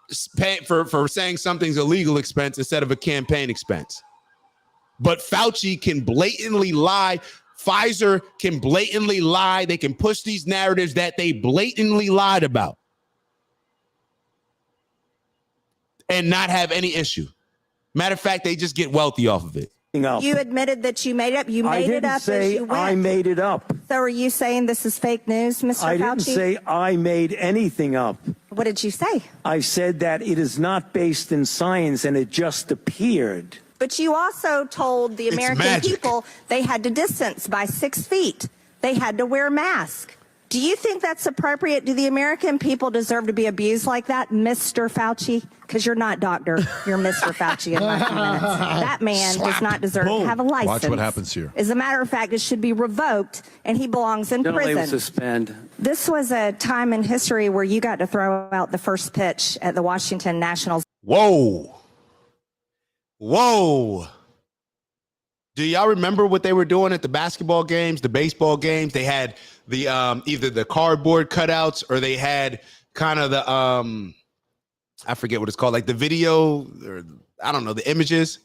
saying something's a legal expense instead of a campaign expense. But Fauci can blatantly lie. Pfizer can blatantly lie. They can push these narratives that they blatantly lied about and not have any issue. Matter of fact, they just get wealthy off of it. You admitted that you made it up. You made it up as you went. I made it up. So are you saying this is fake news, Mr. Fauci? I didn't say I made anything up. What did you say? I said that it is not based in science and it just appeared. But you also told the American people they had to distance by 6 feet. They had to wear masks. Do you think that's appropriate? Do the American people deserve to be abused like that, Mr. Fauci? Because you're not doctor, you're Mr. Fauci in my few minutes. That man does not deserve to have a license. Watch what happens here. As a matter of fact, it should be revoked, and he belongs in prison. Suspend. This was a time in history where you got to throw out the first pitch at the Washington Nationals. Whoa. Do y'all remember what they were doing at the basketball games, the baseball games? They had the either the cardboard cutouts or they had kind of the I forget what it's called, like the video, or I don't know, the images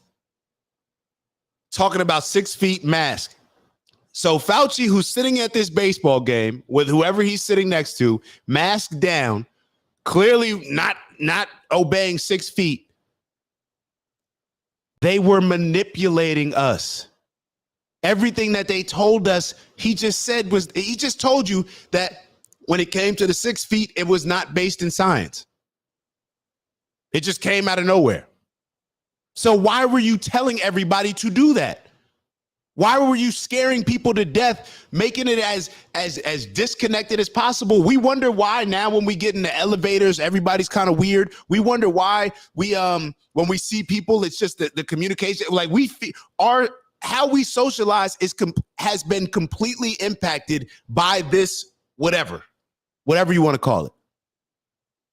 talking about 6 feet mask. So Fauci, who's sitting at this baseball game with whoever he's sitting next to, masked down, clearly not obeying 6 feet. They were manipulating us. Everything that they told us, he just told you that when it came to the 6 feet, it was not based in science. It just came out of nowhere. So why were you telling everybody to do that? Why were you scaring people to death, making it as disconnected as possible? We wonder why now when we get in the elevators, everybody's kind of weird. We wonder why when we see people, it's just the communication. Like how we socialize has been completely impacted by this whatever you want to call it.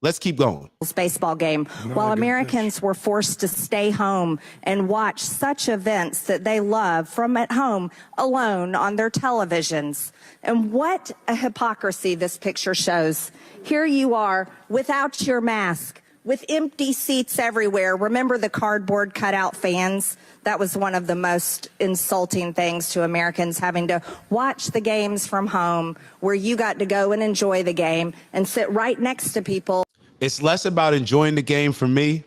Let's keep going. Baseball game while Americans were forced to stay home and watch such events that they love from at home alone on their televisions. And what a hypocrisy this picture shows. Here you are without your mask, with empty seats everywhere. Remember the cardboard cutout fans? That was one of the most insulting things to Americans, having to watch the games from home where you got to go and enjoy the game and sit right next to people. It's less about enjoying the game for me.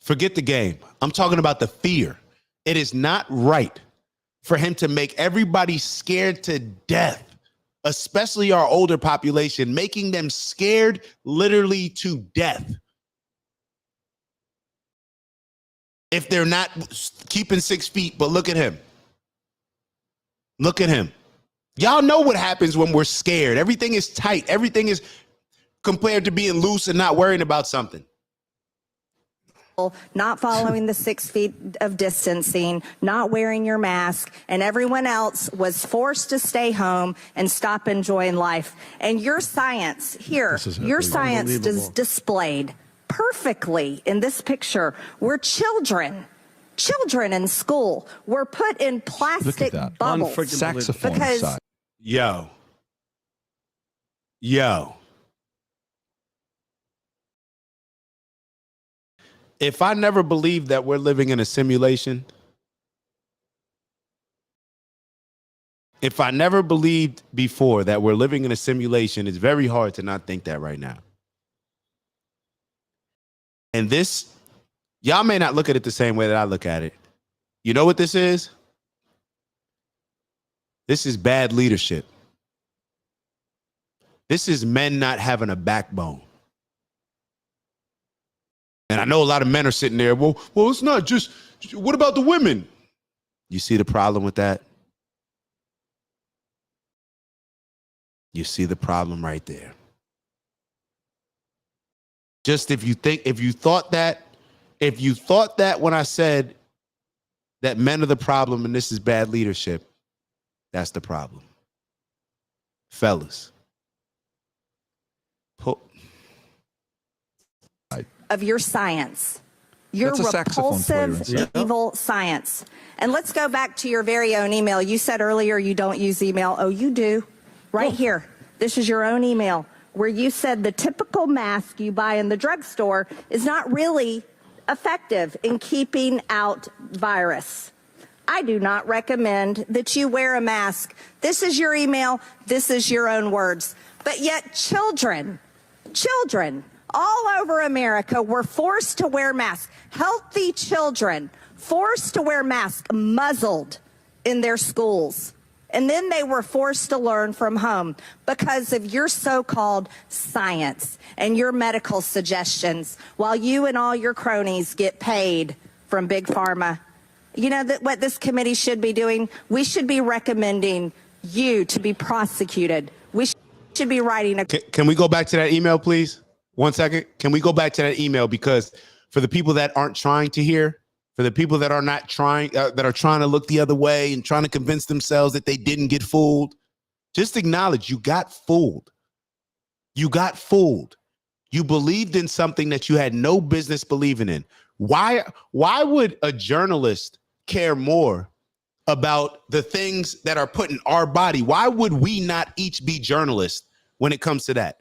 Forget the game. I'm talking about the fear. It is not right for him to make everybody scared to death, especially our older population, making them scared literally to death. if they're not keeping 6 feet. But look at him. Look at him. Y'all know what happens when we're scared. Everything is tight. Everything is compared to being loose and not worrying about something. Not following the 6 feet of distancing, not wearing your mask, and everyone else was forced to stay home and stop enjoying life. And your science here, your science is displayed perfectly in this picture where children in school were put in plastic bubbles. Saxophone because side. Yo. If I never believed that we're living in a simulation, if I never believed before that we're living in a simulation, it's very hard to not think that right now. And this, y'all may not look at it the same way that I look at it. You know what this is? This is bad leadership. This is men not having a backbone. And I know a lot of men are sitting there, well, it's not just, what about the women? You see the problem with that? You see the problem right there. Just if you thought that when I said that men are the problem and this is bad leadership, that's the problem. Fellas. of your science, your repulsive, evil science. And let's go back to your very own email. You said earlier you don't use email. Oh, you do. Right here. This is your own email where you said the typical mask you buy in the drugstore is not really effective in keeping out virus. I do not recommend that you wear a mask. This is your email. This is your own words. But yet children all over America were forced to wear masks. Healthy children forced to wear masks, muzzled in their schools. And then they were forced to learn from home because of your so-called science and your medical suggestions, while you and all your cronies get paid from Big Pharma. You know that what this committee should be doing? We should be recommending you to be prosecuted. We should be writing a... Can we go back to that email, please? 1 second. Can we go back to that email? Because for the people that aren't trying to hear, for the people that are not trying, that are trying to look the other way and trying to convince themselves that they didn't get fooled, just acknowledge you got fooled. You got fooled. You believed in something that you had no business believing in. Why would a journalist care more about the things that are put in our body? Why would we not each be journalists when it comes to that?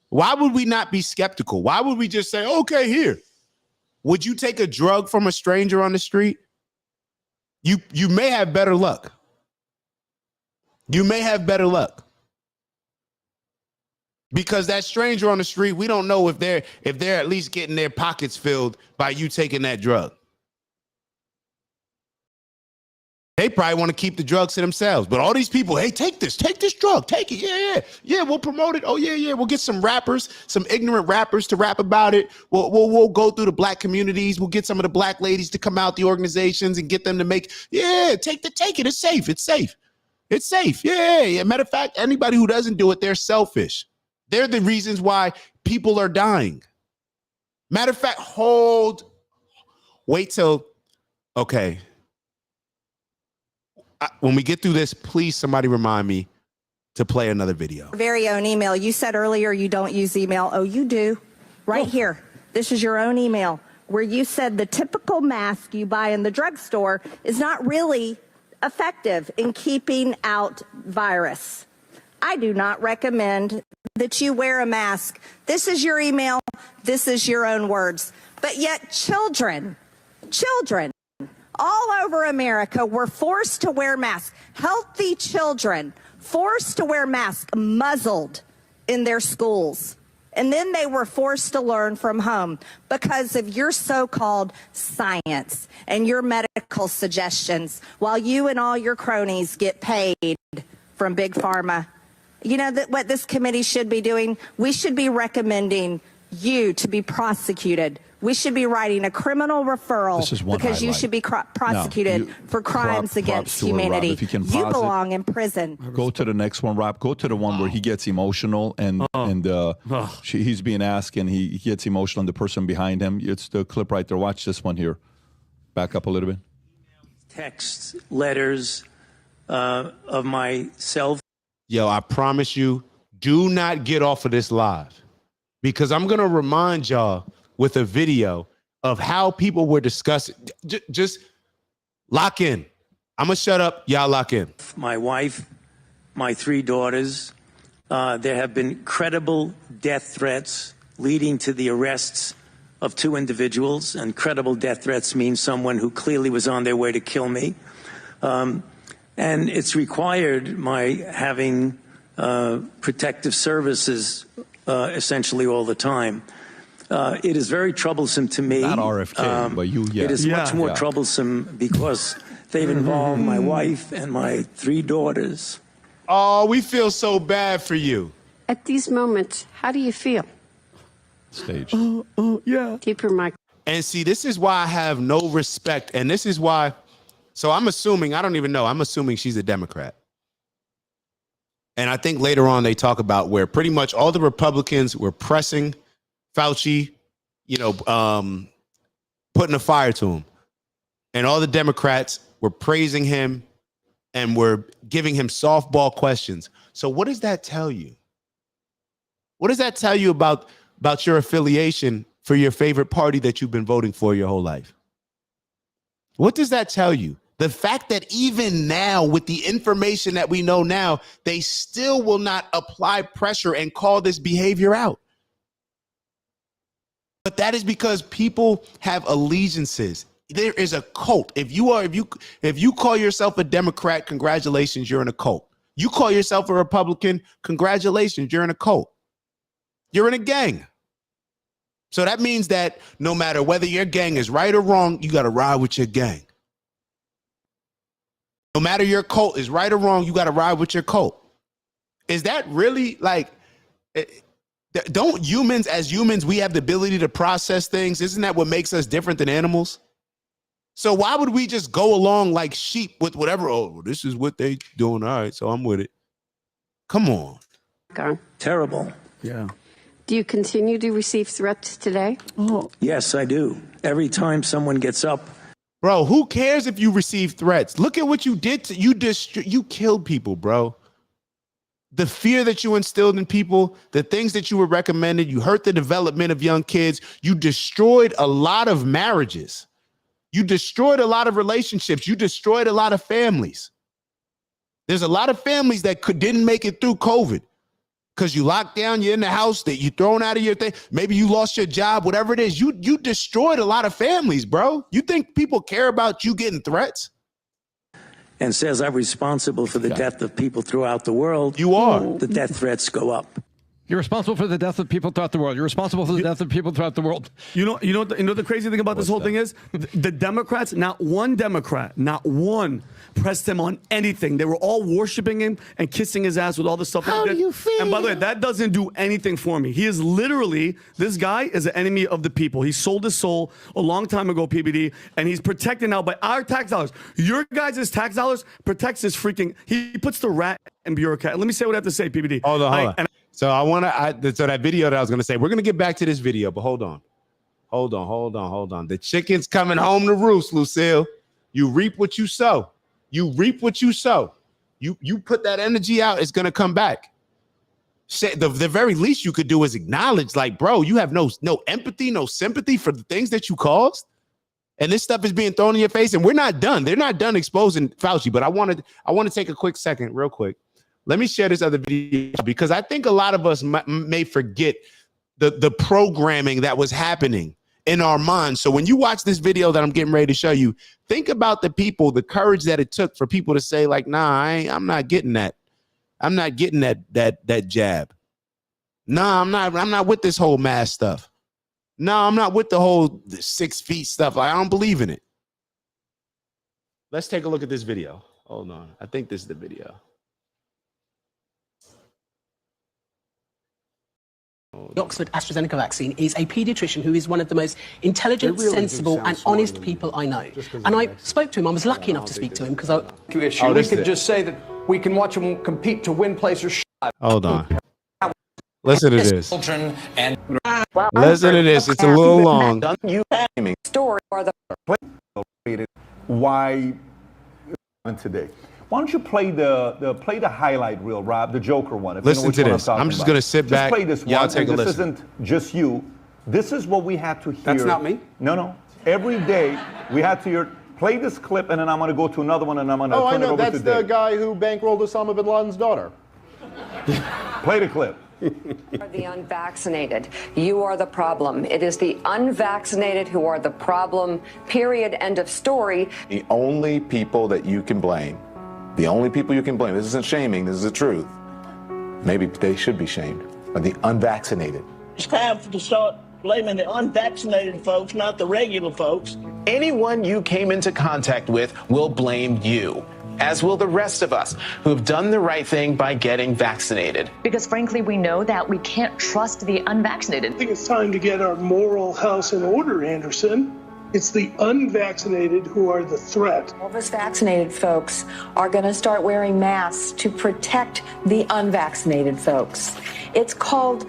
Why would we not be skeptical? Why would we just say, okay, here? Would you take a drug from a stranger on the street? You may have better luck. You may have better luck. Because that stranger on the street, we don't know if they're at least getting their pockets filled by you taking that drug. They probably want to keep the drugs to themselves. But all these people, hey, take this drug, take it. Yeah, we'll promote it. Oh, yeah, we'll get some rappers, some ignorant rappers to rap about it. We'll go through the black communities. We'll get some of the black ladies to come out the organizations and get them to make, take it. It's safe. Yeah. Matter of fact, anybody who doesn't do it, they're selfish. They're the reasons why people are dying. Matter of fact, wait till, okay. When we get through this, please somebody remind me to play another video. Very own email. You said earlier you don't use email. Oh, you do. Right here. This is your own email where you said the typical mask you buy in the drugstore is not really effective in keeping out virus. I do not recommend that you wear a mask. This is your email. This is your own words. But yet children all over America were forced to wear masks. Healthy children forced to wear masks, muzzled in their schools. And then they were forced to learn from home because of your so-called science and your medical suggestions, while you and all your cronies get paid from Big Pharma. You know that what this committee should be doing? We should be recommending you to be prosecuted. We should be writing a criminal referral This is one because you highlight. should be prosecuted for crimes against humanity. Rob, if you can You pause it. belong in prison. Go to the next one, Rob. Go to the one where he gets emotional and he's being asked and he gets emotional and the person behind him. It's the clip right there. Watch this one here. Back up a little bit. Texts, letters of myself. Yo, I promise you, do not get off of this live because I'm going to remind y'all with a video of how people were discussing. Just lock in. I'm going to shut up. Y'all lock in. My wife, my 3 daughters. There have been credible death threats leading to the arrests of 2 individuals, and credible death threats mean someone who clearly was on their way to kill me. And it's required my having protective services essentially all the time. It is very troublesome to me. Not RFK, but you, yeah. It is much more troublesome because they've involved my wife and my 3 daughters. Oh, we feel so bad for you. At these moments, how do you feel? Stage. Yeah. Keep your mic. And see, this is why I have no respect. And this is why. So I'm assuming, I don't even know. I'm assuming she's a Democrat. And I think later on they talk about where pretty much all the Republicans were pressing Fauci, putting a fire to him. And all the Democrats were praising him and were giving him softball questions. So what does that tell you? What does that tell you about your affiliation for your favorite party that you've been voting for your whole life? What does that tell you? The fact that even now, with the information that we know now, they still will not apply pressure and call this behavior out. But that is because people have allegiances. There is a cult. If you call yourself a Democrat, congratulations, you're in a cult. You call yourself a Republican, congratulations, you're in a cult. You're in a gang. So that means that no matter whether your gang is right or wrong, you got to ride with your gang. No matter your cult is right or wrong, you got to ride with your cult. Is that really like, don't humans, as humans, we have the ability to process things? Isn't that what makes us different than animals? So why would we just go along like sheep with whatever? Oh, this is what they doing. All right, so I'm with it. Come on. Terrible. Yeah. Do you continue to receive threats today? Oh. Yes, I do. Every time someone gets up. Bro, who cares if you receive threats? Look at what you did. You killed people, bro. The fear that you instilled in people, the things that you were recommended, you hurt the development of young kids. You destroyed a lot of marriages. You destroyed a lot of relationships. You destroyed a lot of families. There's a lot of families that didn't make it through COVID because you locked down, you're in the house, that you thrown out of your thing. Maybe you lost your job, whatever it is. You destroyed a lot of families, bro. You think people care about you getting threats? And says I'm responsible for the death of people throughout the world. You are. The death threats go up. You're responsible for the death of people throughout the world. You're responsible for the death of people throughout the world. You know the crazy thing about this whole thing is the Democrats, not one Democrat, not one pressed him on anything. They were all worshiping him and kissing his ass with all the stuff. How do you feel? And by the way, that doesn't do anything for me. He is literally, this guy is an enemy of the people. He sold his soul a long time ago, PBD, and he's protected now by our tax dollars. Your guys' tax dollars protects his freaking, he puts the rat and bureaucrat. Let me say what I have to say, PBD. Hold on. So so that video that I was going to say, we're going to get back to this video, but hold on. The chicken's coming home to roost, Lucille. You reap what you sow. You reap what you sow. You put that energy out, it's going to come back. The very least you could do is acknowledge, like, bro, you have no empathy, no sympathy for the things that you caused. And this stuff is being thrown in your face, and we're not done. They're not done exposing Fauci, but I want to take a quick second, real quick. Let me share this other video because I think a lot of us may forget the programming that was happening in our minds. So when you watch this video that I'm getting ready to show you, think about the people, the courage that it took for people to say, like, nah, I'm not getting that. I'm not getting that jab. Nah, I'm not with this whole mask stuff. No, I'm not with the whole 6 feet stuff. I don't believe in it. Let's take a look at this video. Hold on. I think this is the video. The Oxford AstraZeneca vaccine is a paediatrician who is one of the most intelligent, sensible, and honest people I know. And I spoke to him. I was lucky enough to speak to him because I. Issue. We could just say that we can watch them compete to win, place, or shot. Hold on. Listen to this. Children and Listen to this. It's a little long. Story or the why today. Why don't you play the highlight reel, Rob, the Joker one? If Listen you know to which this. one I'm just going to sit back. Just play this Y'all one. take a This listen. isn't just you. This is what we had to hear. That's not me. No. Every day we had to hear. Play this clip, and then I'm going to go to another one, and I'm going to turn it over to Dave. That's the guy who bankrolled Osama bin Laden's daughter. Play the clip. are the unvaccinated. You are the problem. It is the unvaccinated who are the problem. Period. End of story. The only people that you can blame, this isn't shaming, this is the truth. Maybe they should be shamed, are the unvaccinated. It's time to start blaming the unvaccinated folks, not the regular folks. Anyone you came into contact with will blame you, as will the rest of us who have done the right thing by getting vaccinated. Because frankly, we know that we can't trust the unvaccinated. I think it's time to get our moral house in order, Anderson. It's the unvaccinated who are the threat. All of us vaccinated folks are going to start wearing masks to protect the unvaccinated folks. It's called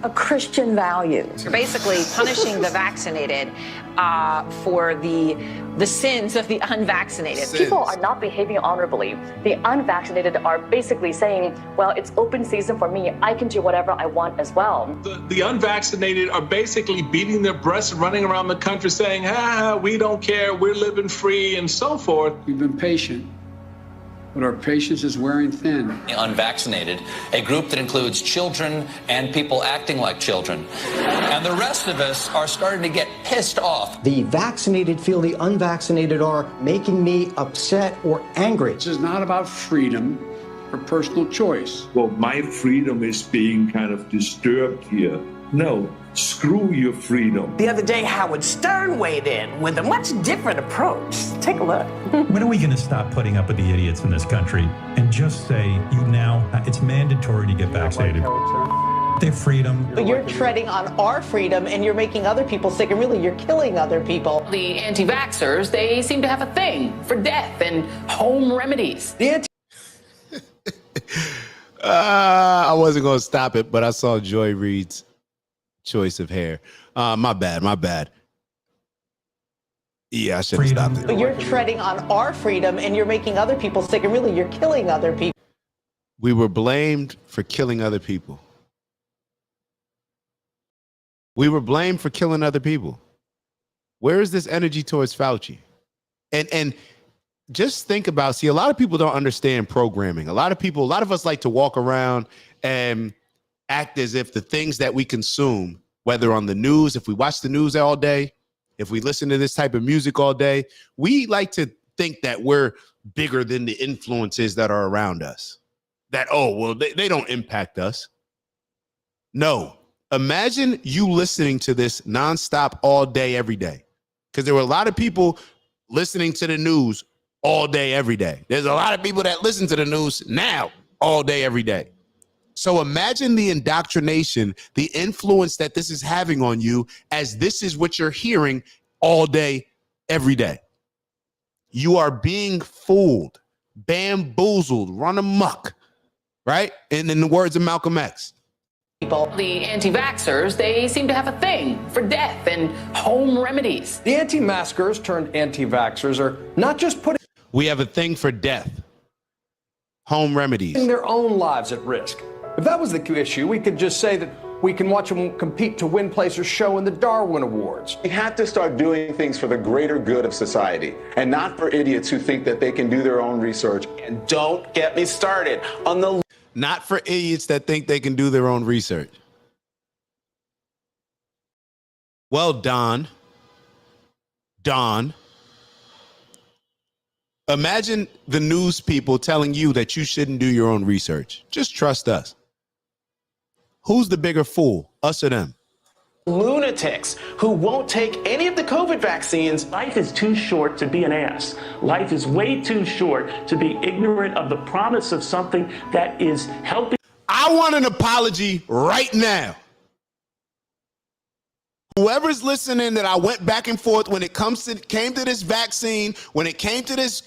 a Christian value. You're basically punishing the vaccinated for the sins of the unvaccinated. People are not behaving honorably. The unvaccinated are basically saying, well, it's open season for me. I can do whatever I want as well. The unvaccinated are basically beating their breasts and running around the country saying, we don't care, we're living free, and so forth. We've been patient, but our patience is wearing thin. The unvaccinated, a group that includes children and people acting like children. And the rest of us are starting to get pissed off. The vaccinated feel the unvaccinated are making me upset or angry. This is not about freedom or personal choice. Well, my freedom is being kind of disturbed here. No, screw your freedom. The other day, Howard Stern weighed in with a much different approach. Take a look. When are we going to stop putting up with the idiots in this country and just say, it's mandatory to get vaccinated? Their freedom. But you're treading on our freedom and you're making other people sick, and really you're killing other people. The anti-vaxxers, they seem to have a thing for death and home remedies. I wasn't going to stop it, but I saw Joy Reid's choice of hair. My bad. Yeah, I should have stopped it. But you're treading on our freedom and you're making other people sick, and really you're killing other people. We were blamed for killing other people. Where is this energy towards Fauci? And just think about, a lot of people don't understand programming. A lot of us like to walk around and act as if the things that we consume, whether on the news, if we watch the news all day, if we listen to this type of music all day, we like to think that we're bigger than the influences that are around us. That, they don't impact us. No. Imagine you listening to this nonstop all day, every day. Because there were a lot of people listening to the news all day, every day. There's a lot of people that listen to the news now all day, every day. So imagine the indoctrination, the influence that this is having on you, as this is what you're hearing all day, every day. You are being fooled, bamboozled, run amok, right? And in the words of Malcolm X. The anti-vaxxers, they seem to have a thing for death and home remedies. The anti-maskers turned anti-vaxxers are not just putting We have a thing for death, home remedies, their own lives at risk. If that was the issue, we could just say that we can watch them compete to win, place, or show in the Darwin Awards. We have to start doing things for the greater good of society and not for idiots who think that they can do their own research. And don't get me started on the... Not for idiots that think they can do their own research. Well, Don, imagine the news people telling you that you shouldn't do your own research. Just trust us. Who's the bigger fool, us or them? Lunatics who won't take any of the COVID vaccines. Life is too short to be an ass. Life is way too short to be ignorant of the promise of something that is helping. I want an apology right now Whoever's listening that I went back and forth when it came to this vaccine, when it came to this,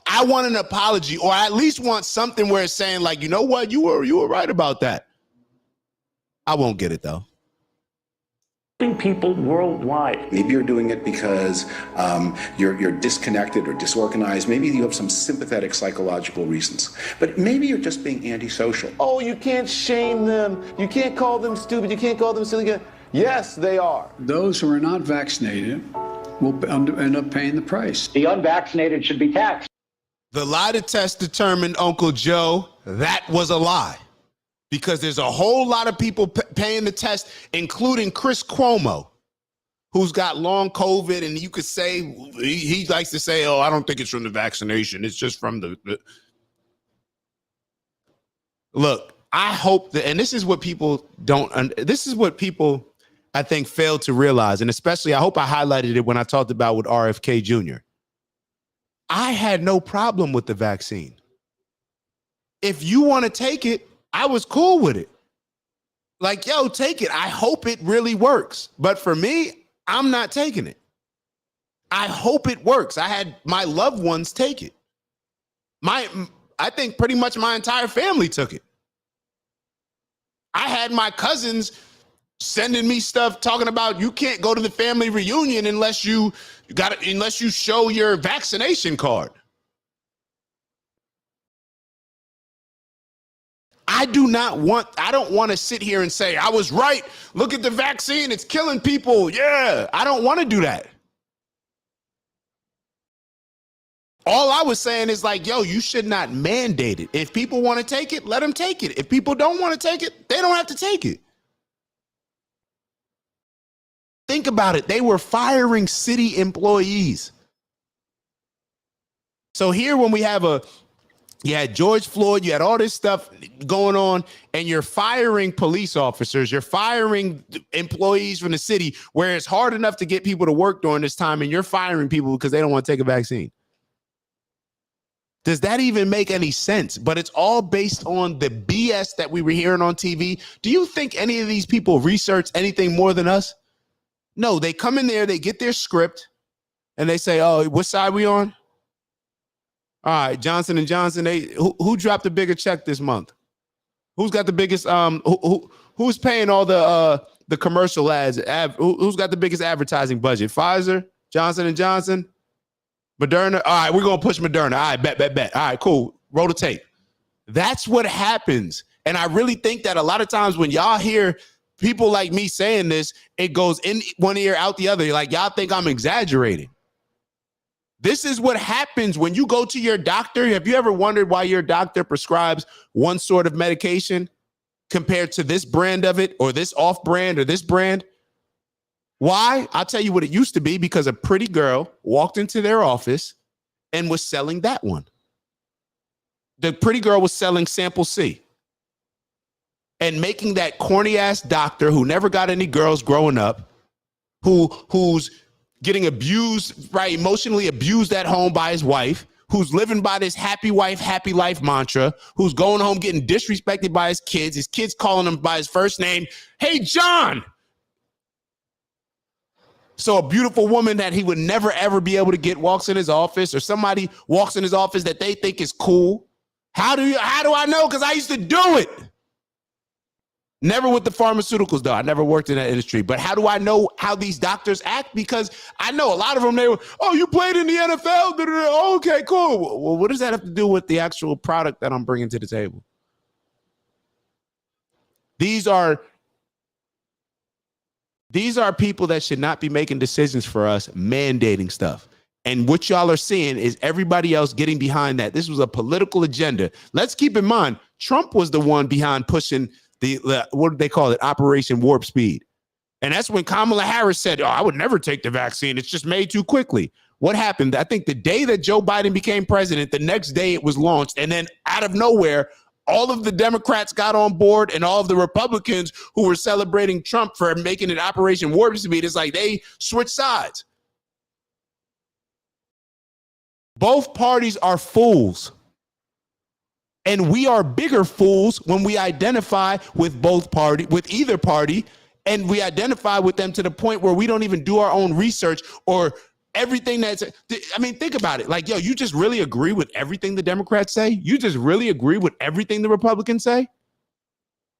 I want an apology, or I at least want something where it's saying like, you know what, you were right about that. I won't get it though. People worldwide. Maybe you're doing it because you're disconnected or disorganized. Maybe you have some sympathetic psychological reasons. But maybe you're just being antisocial. Oh, you can't shame them. You can't call them stupid. You can't call them silly. Yes, they are. Those who are not vaccinated will end up paying the price. The unvaccinated should be taxed. The lie detector determined, Uncle Joe, that was a lie. Because there's a whole lot of people paying the test, including Chris Cuomo, who's got long COVID. And you could say, he likes to say, oh, I don't think it's from the vaccination. It's just from the... Look, I hope that, and this is what people I think fail to realize. And especially, I hope I highlighted it when I talked about with RFK Jr. I had no problem with the vaccine. If you want to take it, I was cool with it. Like, yo, take it. I hope it really works. But for me, I'm not taking it. I hope it works. I had my loved ones take it. I think pretty much my entire family took it. I had my cousins sending me stuff talking about you can't go to the family reunion unless you show your vaccination card. I don't want to sit here and say, I was right. Look at the vaccine. It's killing people. Yeah, I don't want to do that. All I was saying is like, yo, you should not mandate it. If people want to take it, let them take it. If people don't want to take it, they don't have to take it. Think about it. They were firing city employees. So here when we have you had George Floyd, you had all this stuff going on, and you're firing police officers, you're firing employees from the city where it's hard enough to get people to work during this time, and you're firing people because they don't want to take a vaccine. Does that even make any sense? But it's all based on the BS that we were hearing on TV. Do you think any of these people research anything more than us? No, they come in there, they get their script, and they say, oh, what side we on? All right, Johnson & Johnson, who dropped the bigger check this month? Who's got the biggest, who's paying all the commercial ads? Who's got the biggest advertising budget? Pfizer, Johnson & Johnson, Moderna? All right, we're going to push Moderna. All right, bet. All right, cool. Roll the tape. That's what happens. And I really think that a lot of times when y'all hear people like me saying this, it goes in one ear, out the other. You're like, y'all think I'm exaggerating. This is what happens when you go to your doctor. Have you ever wondered why your doctor prescribes one sort of medication compared to this brand of it, or this off brand, or this brand? Why? I'll tell you what it used to be, because a pretty girl walked into their office and was selling that one. The pretty girl was selling Sample C and making that corny ass doctor who never got any girls growing up, who's getting abused, right, emotionally abused at home by his wife, who's living by this happy wife, happy life mantra, who's going home getting disrespected by his kids calling him by his first name. Hey, John. So a beautiful woman that he would never, ever be able to get walks in his office, or somebody walks in his office that they think is cool. How do I know? Because I used to do it. Never with the pharmaceuticals, though. I never worked in that industry. But how do I know how these doctors act? Because I know a lot of them, they were, oh, you played in the NFL? Oh, okay, cool. Well, what does that have to do with the actual product that I'm bringing to the table? These are people that should not be making decisions for us, mandating stuff. And what y'all are seeing is everybody else getting behind that. This was a political agenda. Let's keep in mind, Trump was the one behind pushing the what do they call it? Operation Warp Speed. And that's when Kamala Harris said, oh, I would never take the vaccine. It's just made too quickly. What happened? I think the day that Joe Biden became president, the next day it was launched. And then out of nowhere, all of the Democrats got on board, and all of the Republicans who were celebrating Trump for making it Operation Warp Speed, it's like they switched sides. Both parties are fools. And we are bigger fools when we identify with either party And we identify with them to the point where we don't even do our own research or everything that's, I mean, think about it. Like, yo, you just really agree with everything the Democrats say? You just really agree with everything the Republicans say?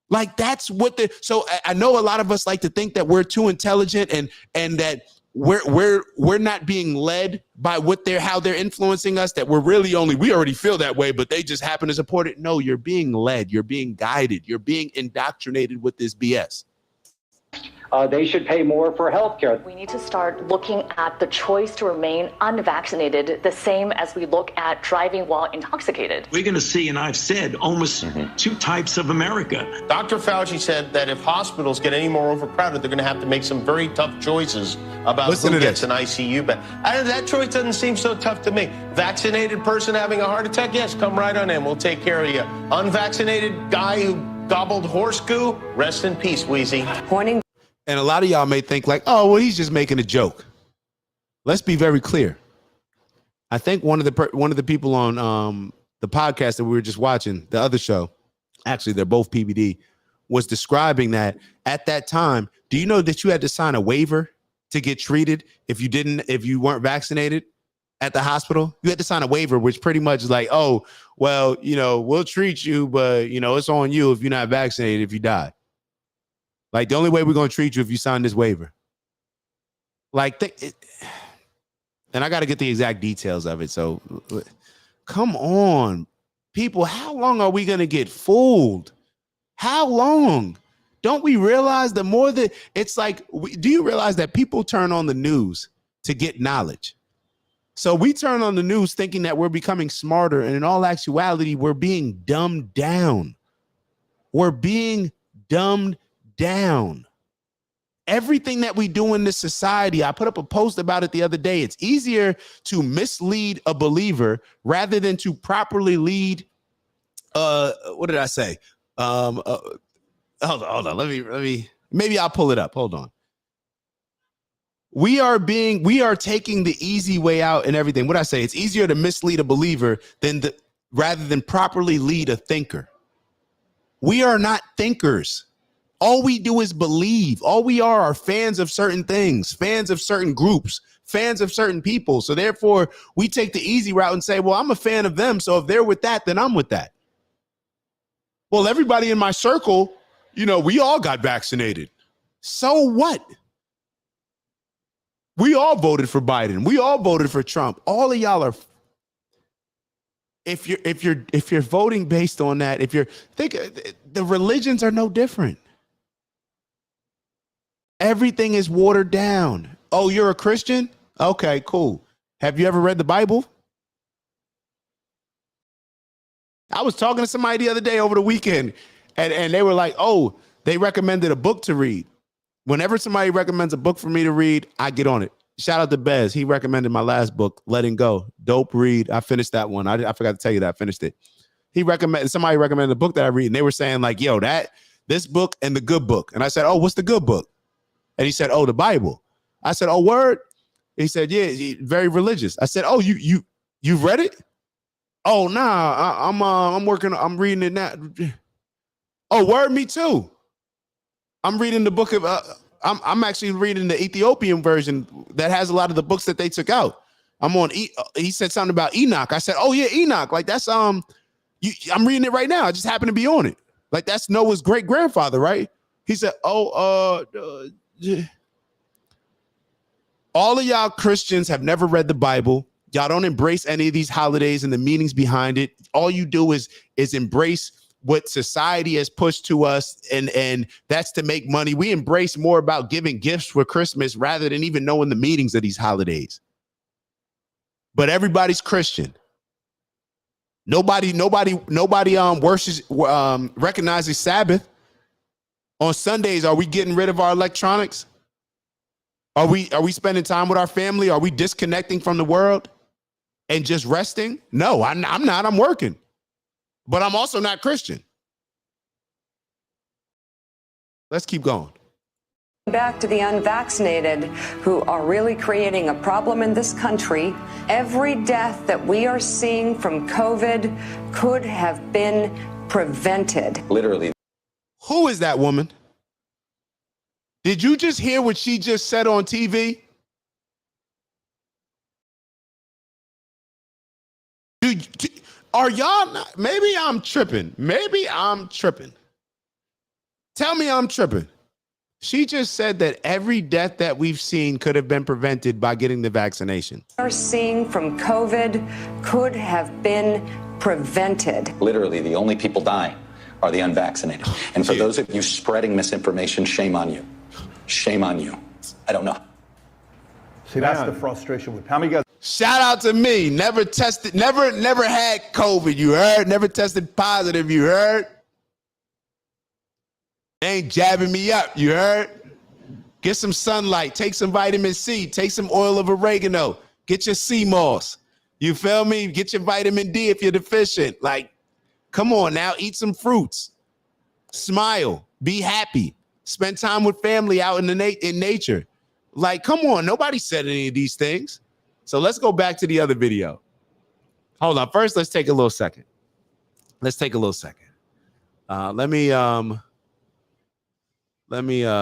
Like, that's what so I know a lot of us like to think that we're too intelligent and that we're not being led by how they're influencing us, that we already feel that way, but they just happen to support it. No, you're being led, you're being guided, you're being indoctrinated with this BS. They should pay more for health care. We need to start looking at the choice to remain unvaccinated the same as we look at driving while intoxicated. We're going to see, and I've said, almost two types of America. Dr. Fauci said that if hospitals get any more overcrowded, they're going to have to make some very tough choices about who gets an ICU bed. That choice doesn't seem so tough to me. Vaccinated person having a heart attack, yes, come right on in. We'll take care of you. Unvaccinated guy who gobbled horse goo, rest in peace, Wheezy. And a lot of y'all may think like, oh, well, he's just making a joke. Let's be very clear. I think one of the people on the podcast that we were just watching, the other show, actually, they're both PBD, was describing that at that time, do you know that you had to sign a waiver to get treated if you weren't vaccinated at the hospital? You had to sign a waiver, which pretty much is like, oh, well, we'll treat you, but, it's on you if you're not vaccinated if you die. Like, the only way we're going to treat you if you sign this waiver. Like, and I got to get the exact details of it. So, come on, people. How long are we going to get fooled? How long? Don't we realize the more that it's like, do you realize that people turn on the news to get knowledge? So we turn on the news thinking that we're becoming smarter. And in all actuality, we're being dumbed down. We're being dumbed down. Everything that we do in this society, I put up a post about it the other day. It's easier to mislead a believer rather than to properly lead. What did I say? Hold on. Let me. Maybe I'll pull it up. Hold on. We are taking the easy way out and everything. What I say? It's easier to mislead a believer rather than properly lead a thinker. We are not thinkers. All we do is believe. All we are fans of certain things, fans of certain groups, fans of certain people. So therefore, we take the easy route and say, well, I'm a fan of them. So if they're with that, then I'm with that. Well, everybody in my circle, we all got vaccinated. So what? We all voted for Biden. We all voted for Trump. All of y'all are. If you're voting based on that, the religions are no different. Everything is watered down. Oh, you're a Christian? Okay, cool. Have you ever read the Bible? I was talking to somebody the other day over the weekend, and they were like, oh, they recommended a book to read. Whenever somebody recommends a book for me to read, I get on it. Shout out to Bez. He recommended my last book, Letting Go. Dope read. I finished that one. I forgot to tell you that I finished it. Somebody recommended a book that I read, and they were saying like, yo, this book and the good book. And I said, oh, what's the good book? And he said, oh, the Bible. I said, oh, word? He said, yeah, very religious. I said, oh, you've read it? Oh, nah, I'm reading it now. Oh, word, me too. I'm reading the book of, I'm actually reading the Ethiopian version that has a lot of the books that they took out. I'm on, he said something about Enoch. I said, oh yeah, Enoch. Like that's, I'm reading it right now. I just happen to be on it. Like that's Noah's great grandfather, right? He said, oh, all of y'all Christians have never read the Bible. Y'all don't embrace any of these holidays and the meanings behind it. All you do is embrace what society has pushed to us, and that's to make money. We embrace more about giving gifts for Christmas rather than even knowing the meanings of these holidays. But everybody's Christian. Nobody worships, recognizes Sabbath. On Sundays, are we getting rid of our electronics? Are we spending time with our family? Are we disconnecting from the world and just resting? No, I'm not. I'm working. But I'm also not Christian. Let's keep going. Back to the unvaccinated who are really creating a problem in this country. Every death that we are seeing from COVID could have been prevented. Literally. Who is that woman? Did you just hear what she just said on TV? Are y'all not? Maybe I'm tripping. Maybe I'm tripping. Tell me I'm tripping. She just said that every death that we've seen could have been prevented by getting the vaccination. We're seeing from COVID could have been prevented. Literally, the only people dying are the unvaccinated. And for those of you spreading misinformation, shame on you. Shame on you. I don't know. See, that's the frustration with how many guys. Shout out to me. Never tested, never had COVID, you heard? Never tested positive, you heard? They ain't jabbing me up, you heard? Get some sunlight, take some vitamin C, take some oil of oregano, get your sea moss. You feel me? Get your vitamin D if you're deficient. Like, come on now, eat some fruits. Smile, be happy. Spend time with family out in nature. Like, come on, nobody said any of these things. So let's go back to the other video. Hold on, first let's take a little second. Let me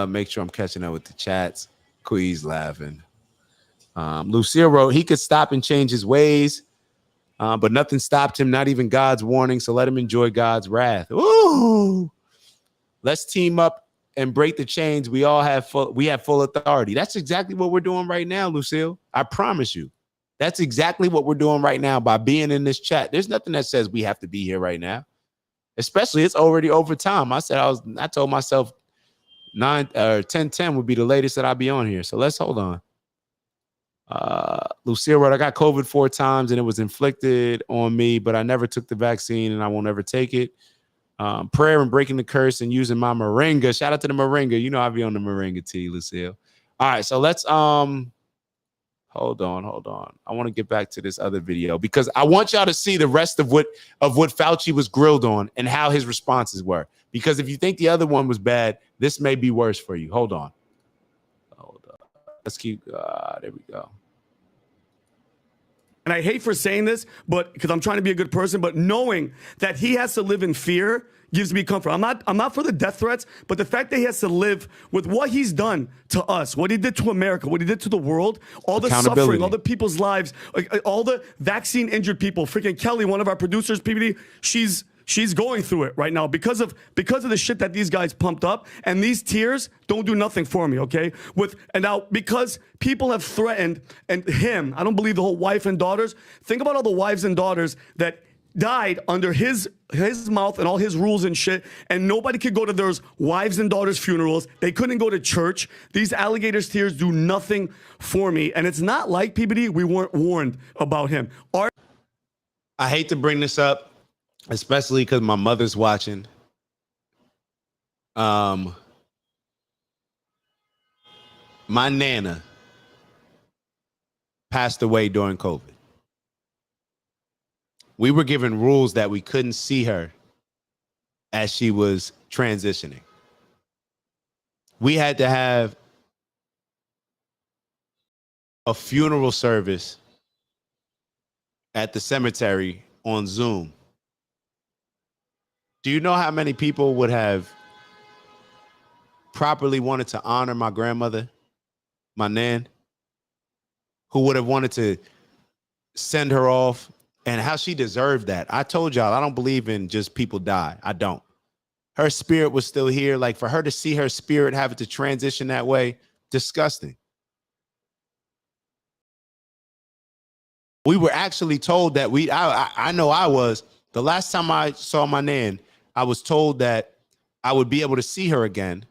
make sure I'm catching up with the chats. Quee's laughing. Lucille wrote, he could stop and change his ways, but nothing stopped him, not even God's warning, so let him enjoy God's wrath. Ooh! Let's team up and break the chains. We have full authority. That's exactly what we're doing right now, Lucille. I promise you. That's exactly what we're doing right now by being in this chat. There's nothing that says we have to be here right now. Especially it's already over time. I told myself 10:10 would be the latest that I'll be on here. So let's hold on. Lucille wrote, I got COVID 4 times and it was inflicted on me, but I never took the vaccine and I won't ever take it. Prayer and breaking the curse and using my moringa. Shout out to the moringa. You know I'll be on the moringa tea, Lucille. All right, so let's hold on. I want to get back to this other video because I want y'all to see the rest of what Fauci was grilled on and how his responses were. Because if you think the other one was bad, this may be worse for you. Hold on. Let's keep. There we go. And I hate for saying this, but because I'm trying to be a good person, but knowing that he has to live in fear gives me comfort. I'm not for the death threats, but the fact that he has to live with what he's done to us, what he did to America, what he did to the world, all the suffering, all the people's lives, all the vaccine injured people. Freaking Kelly, one of our producers, PBD, she's going through it right now because of the shit that these guys pumped up, and these tears don't do nothing for me, okay? And now because people have threatened and him, I don't believe the whole wife and daughters. Think about all the wives and daughters that died under his mouth and all his rules and shit, and nobody could go to those wives and daughters' funerals. They couldn't go to church. These alligators' tears do nothing for me, and it's not like PBD, we weren't warned about him. I hate to bring this up, especially because my mother's watching. My Nana passed away during COVID. We were given rules that we couldn't see her as she was transitioning. We had to have a funeral service at the cemetery on Zoom. Do you know how many people would have properly wanted to honor my grandmother, my Nan, who would have wanted to send her off, and how she deserved that? I told y'all, I don't believe in just people die. I don't. Her spirit was still here. Like, for her to see her spirit having to transition that way, disgusting. We were actually told that I know I was, the last time I saw my Nan, I was told that I would be able to see her again.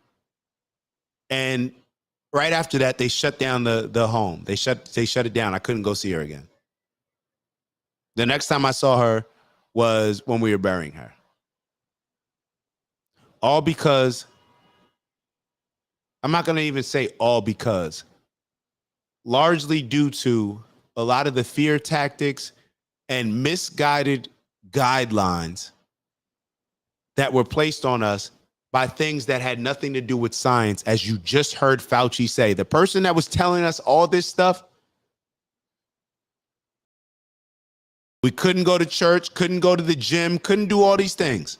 And right after that, they shut down the home. They shut it down. I couldn't go see her again. The next time I saw her was when we were burying her. All because, I'm not going to even say all because, largely due to a lot of the fear tactics and misguided guidelines that were placed on us by things that had nothing to do with science, as you just heard Fauci say. The person that was telling us all this stuff, we couldn't go to church, couldn't go to the gym, couldn't do all these things.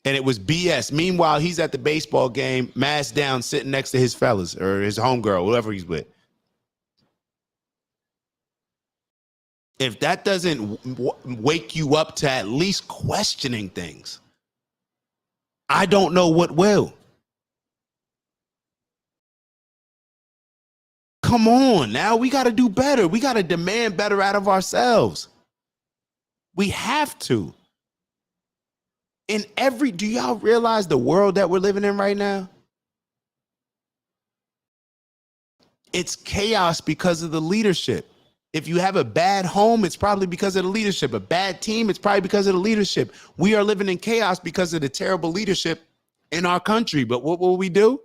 And it was BS. Meanwhile, he's at the baseball game, mask down, sitting next to his fellas or his homegirl, whoever he's with. If that doesn't wake you up to at least questioning things, I don't know what will. Come on now, we got to do better. We got to demand better out of ourselves. We have to. Do y'all realize the world that we're living in right now? It's chaos because of the leadership. If you have a bad home, it's probably because of the leadership. A bad team, it's probably because of the leadership. We are living in chaos because of the terrible leadership in our country. But what will we do?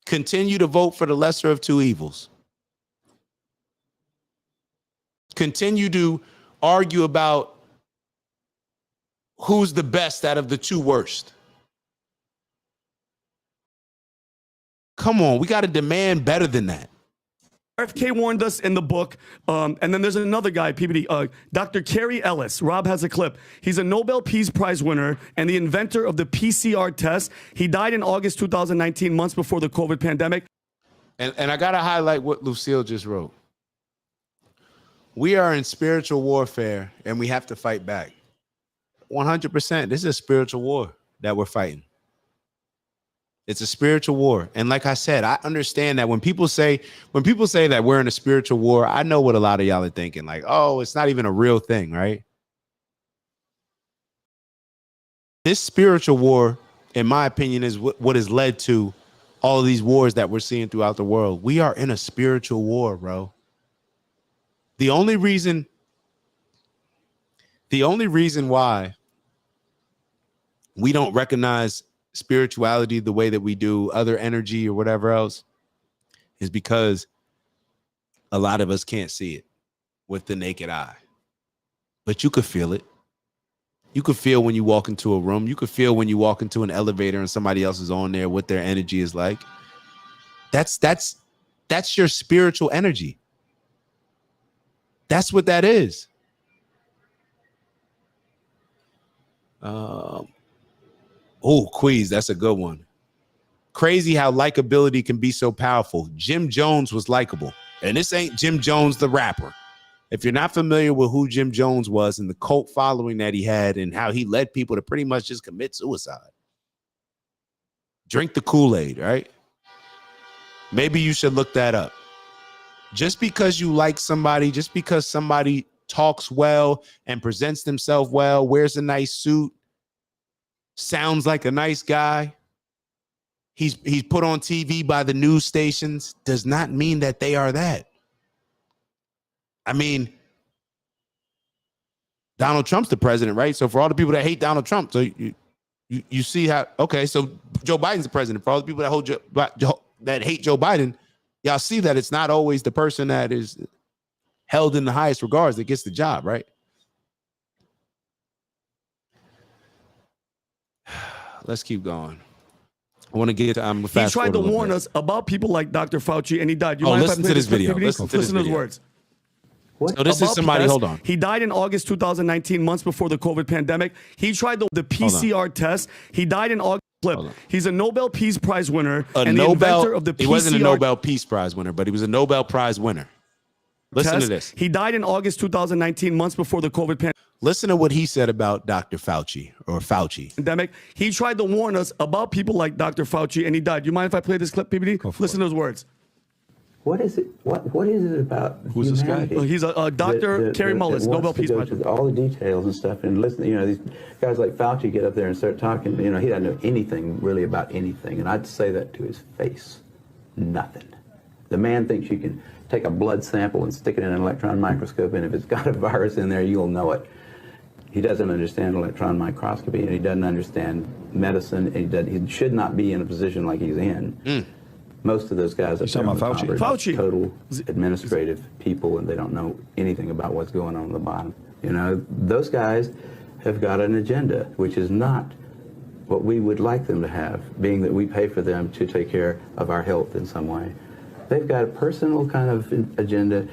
Continue to vote for the lesser of two evils. Continue to argue about who's the best out of the two worst. Come on, we got to demand better than that. RFK warned us in the book, and then there's another guy, PBD, Dr. Kerry Ellis. Rob has a clip. He's a Nobel Peace Prize winner and the inventor of the PCR test. He died in August 2019, months before the COVID pandemic. And I got to highlight what Lucille just wrote. We are in spiritual warfare, and we have to fight back. 100%. This is a spiritual war that we're fighting. It's a spiritual war. And like I said, I understand that when people say that we're in a spiritual war, I know what a lot of y'all are thinking. Like, oh, it's not even a real thing, right? This spiritual war, in my opinion, is what has led to all of these wars that we're seeing throughout the world. We are in a spiritual war, bro. The only reason why we don't recognize spirituality the way that we do other energy or whatever else is because a lot of us can't see it with the naked eye. But you could feel it. You could feel when you walk into a room. You could feel when you walk into an elevator and somebody else is on there, what their energy is like. That's your spiritual energy. That's what that is. Queez, that's a good one. Crazy how likability can be so powerful. Jim Jones was likable. And this ain't Jim Jones, the rapper. If you're not familiar with who Jim Jones was and the cult following that he had and how he led people to pretty much just commit suicide. Drink the Kool-Aid, right? Maybe you should look that up. Just because you like somebody, just because somebody talks well and presents themselves well, wears a nice suit, sounds like a nice guy, he's put on TV by the news stations, does not mean that they are that. I mean, Donald Trump's the president, right? So for all the people that hate Donald Trump, so you see how, okay, so Joe Biden's the president. For all the people that hate Joe Biden, y'all see that it's not always the person that is held in the highest regards that gets the job, right? Let's keep going. I want to get to he tried to warn us about people like Dr. Fauci, and he died. You mind listen if I to this video. Listen to those words. What? So this is somebody, hold on. He died in August 2019, months before the COVID pandemic. He tried the PCR test. He died in August. He's a Nobel Peace Prize winner and the inventor of the PCR. He wasn't a Nobel Peace Prize winner, but he was a Nobel Prize winner. Listen to this. He died in August 2019, months before the COVID pandemic. Listen to what he said about Dr. Fauci or Fauci. Pandemic. He tried to warn us about people like Dr. Fauci, and he died. You mind if I play this clip, PBD? Listen to those words. What is it? What is it about Who's humanity? this guy? He's a Dr. Kerry Mullis, Nobel Peace Prize. All the details and stuff, and listen. You know, these guys like Fauci get up there and start talking. You know, he doesn't know anything really about anything, and I'd say that to his face. Nothing. The man thinks you can take a blood sample and stick it in an electron microscope, and if it's got a virus in there, you'll know it. He doesn't understand electron microscopy, and he doesn't understand medicine. And he should not be in a position like he's in. Most of those guys are total administrative people, and they don't know anything about what's going on the bottom. You know, those guys have got an agenda, which is not what we would like them to have, being that we pay for them to take care of our health in some way. They've got a personal kind of agenda.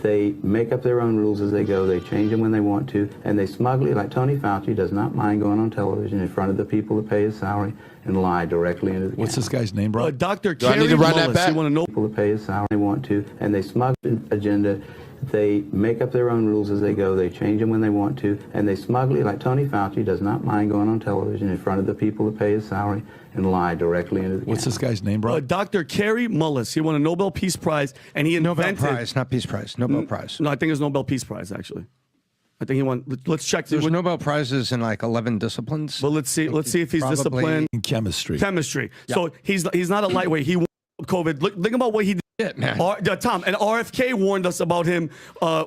They make up their own rules as they go. They change them when they want to, and they smugly, like Tony Fauci, does not mind going on television in front of the people that pay his salary and lie directly into the What's this guy's name, bro? Dr. Do I need Kerry to run that Mullis. back? You want to know? People that pay his salary they want to, and they smugly agenda. They make up their own rules as they go. They change them when they want to, and they smugly, like Tony Fauci, does not mind going on television in front of the people that pay his salary and lie directly into the What's this guy's name, bro? Dr. Kerry Mullis. He won a Nobel Peace Prize, and he invented... Nobel Prize, not Peace Prize. Nobel Prize. No, I think it's Nobel Peace Prize, actually. I think he won... Let's check. There's Nobel Prizes in like 11 disciplines. But let's see if he's Probably disciplined. In chemistry. Chemistry. Yeah. So he's not a lightweight. He won COVID. Look, think about what he did. Man. Tom, and RFK warned us about him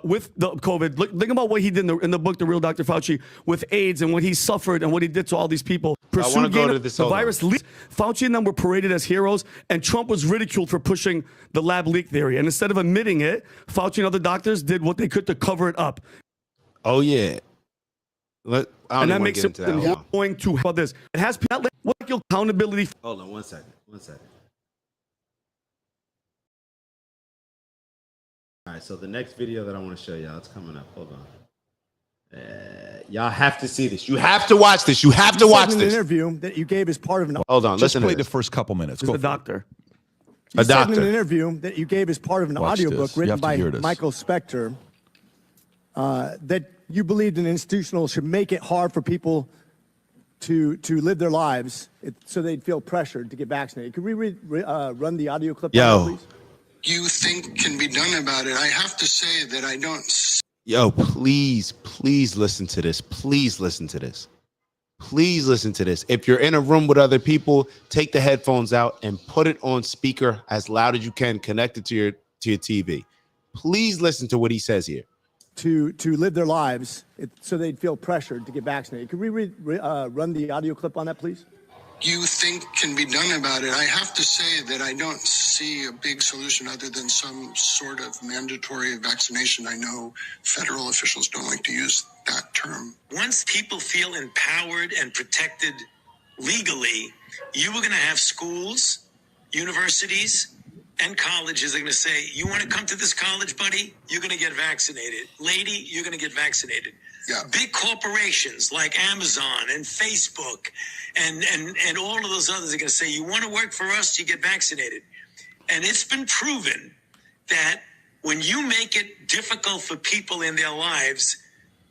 with the COVID. Look, think about what he did in the book, The Real Dr. Fauci, with AIDS and what he suffered and what he did to all these people. I want to go to this. The virus leaked. Fauci and them were paraded as heroes, and Trump was ridiculed for pushing the lab leak theory. And instead of admitting it, Fauci and other doctors did what they could to cover it up. Oh yeah. And that makes it going to about this. It has what accountability. Hold on 1 second. 1 second. All right, so the next video that I want to show y'all, it's coming up. Hold on. Y'all have to see this. You have to watch this. You have to watch in this. An interview that you gave as part of an. Hold on. Just Listen play to the this. first couple minutes. He's Go the for doctor. You A said doctor. in an interview that you gave as part of an Watch audiobook this. You written have to by hear this. Michael Spector that you believed an institutional should make it hard for people to live their lives so they'd feel pressured to get vaccinated. Could we run the audio clip? Yo. Please? You think can be done about it. I have to say that I don't. Yo, please listen to this. Please listen to this. Please listen to this. If you're in a room with other people, take the headphones out and put it on speaker as loud as you can, connected to your TV. Please listen to what he says here. To live their lives so they'd feel pressured to get vaccinated. Could we run the audio clip on that, please? You think can be done about it. I have to say that I don't see a big solution other than some sort of mandatory vaccination. I know federal officials don't like to use that term. Once people feel empowered and protected legally, you are going to have schools, universities, and colleges are going to say, you want to come to this college, buddy? You're going to get vaccinated. Lady, you're going to get vaccinated. Yeah. Big corporations like Amazon and Facebook and all of those others are going to say, you want to work for us, you get vaccinated. And it's been proven that when you make it difficult for people in their lives,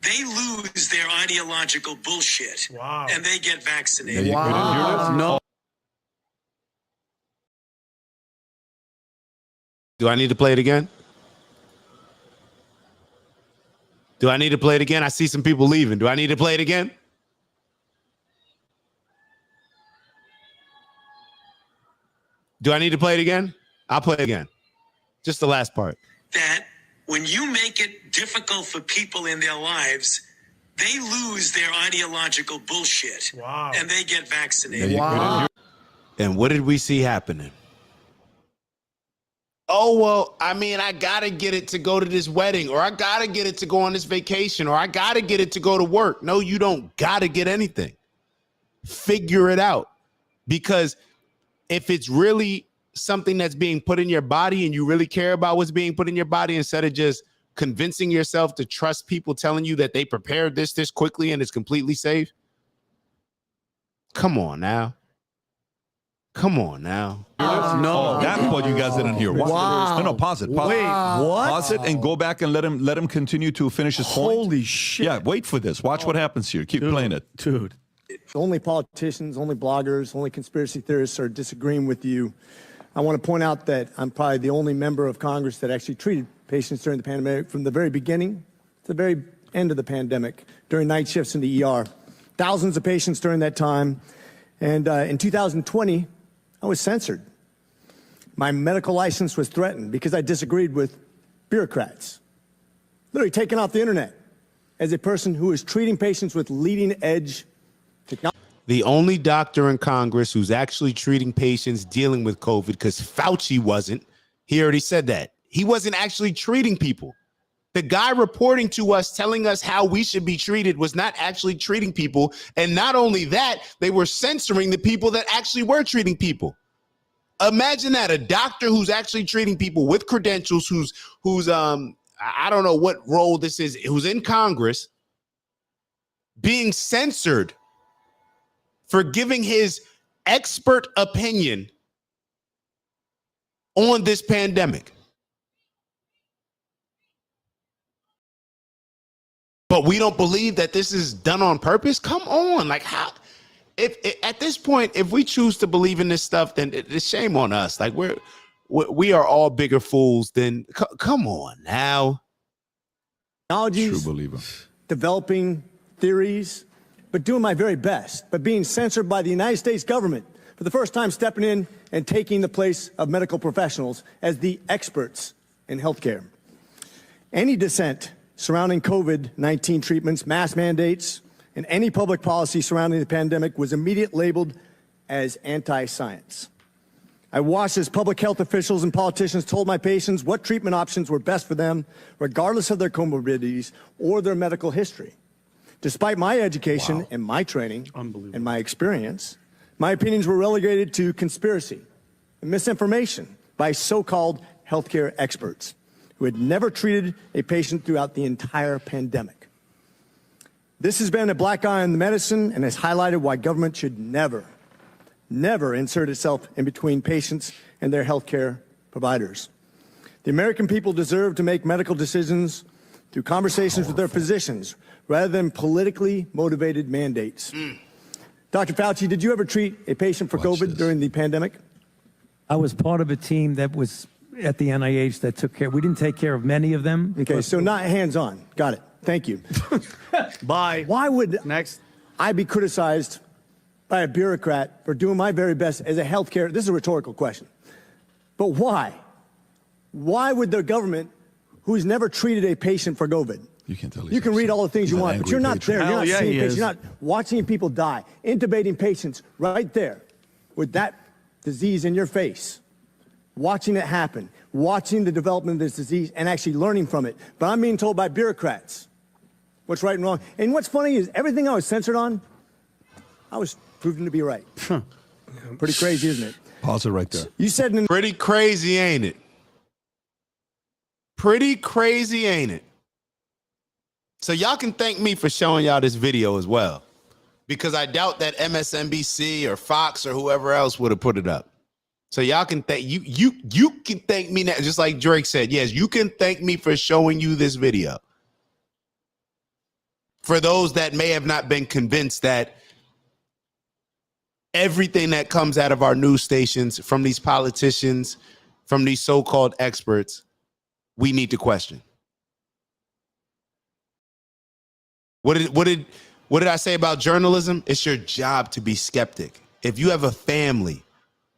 they lose their ideological bullshit. Wow. And they get vaccinated. Wow. No. Do I need to play it again? Do I need to play it again? I see some people leaving. Do I need to play it again? Do I need to play it again? I'll play it again. Just the last part. That when you make it difficult for people in their lives, they lose their ideological bullshit. Wow. And they get vaccinated. Wow. And what did we see happening? Oh, well, I mean, I got to get it to go to this wedding, or I got to get it to go on this vacation, or I got to get it to go to work. No, you don't got to get anything. Figure it out. Because if it's really something that's being put in your body and you really care about what's being put in your body, instead of just convincing yourself to trust people telling you that they prepared this quickly and it's completely safe. Come on now. Come on now. No, that's what you guys didn't hear. Wow. No, pause it. Pause Wait, it. what? Pause it and go back and let him continue to finish his point. Holy shit. Yeah, wait for this. Watch what happens here. Keep playing it. Dude. Only politicians, only bloggers, only conspiracy theorists are disagreeing with you. I want to point out that I'm probably the only member of Congress that actually treated patients during the pandemic from the very beginning to the very end of the pandemic, during night shifts in the ER. Thousands of patients during that time. And in 2020, I was censored. My medical license was threatened because I disagreed with bureaucrats. Literally taken off the internet as a person who is treating patients with leading edge technology. The only doctor in Congress who's actually treating patients dealing with COVID, because Fauci wasn't. He already said that. He wasn't actually treating people. The guy reporting to us, telling us how we should be treated, was not actually treating people. And not only that, they were censoring the people that actually were treating people. Imagine that, a doctor who's actually treating people with credentials, who's I don't know what role this is, who's in Congress, being censored for giving his expert opinion on this pandemic. But we don't believe that this is done on purpose? Come on. Like, how? If at this point, if we choose to believe in this stuff, then it's shame on us. Like, we are all bigger fools than, come on now. Technologies, True believer. developing theories, but doing my very best, but being censored by the United States government for the first time, stepping in and taking the place of medical professionals as the experts in healthcare. Any dissent surrounding COVID-19 treatments, mask mandates, and any public policy surrounding the pandemic was immediately labeled as anti-science. I watched as public health officials and politicians told my patients what treatment options were best for them, regardless of their comorbidities or their medical history. Despite my education and my training and my experience, my opinions were relegated to conspiracy and misinformation by so-called healthcare experts who had never treated a patient throughout the entire pandemic. This has been a black eye on the medicine and has highlighted why government should never insert itself in between patients and their healthcare providers. The American people deserve to make medical decisions through conversations with their physicians rather than politically motivated mandates. Dr. Fauci, did you ever treat a patient for COVID during the pandemic? I was part of a team that was at the NIH that took care. We didn't take care of many of them. Okay, so not hands-on. Got it. Thank you. Bye. Why would Next. I be criticized by a bureaucrat for doing my very best as a healthcare? This is a rhetorical question. But why? Why would the government, who's never treated a patient for COVID, you can tell. You can read all the things you want, but you're not there. You're not seeing patients. You're not watching people die, intubating patients right there with that disease in your face, watching it happen, watching the development of this disease and actually learning from it. But I'm being told by bureaucrats what's right and wrong. And what's funny is everything I was censored on, I was proven to be right. Pretty crazy, isn't it? Pause it right there. You said pretty crazy, ain't it? Pretty crazy, ain't it? So y'all can thank me for showing y'all this video as well, because I doubt that MSNBC or Fox or whoever else would have put it up. So y'all can thank you can thank me now, just like Drake said. Yes, you can thank me for showing you this video. For those that may have not been convinced that everything that comes out of our news stations, from these politicians, from these so-called experts, we need to question. What did I say about journalism? It's your job to be skeptic. If you have a family,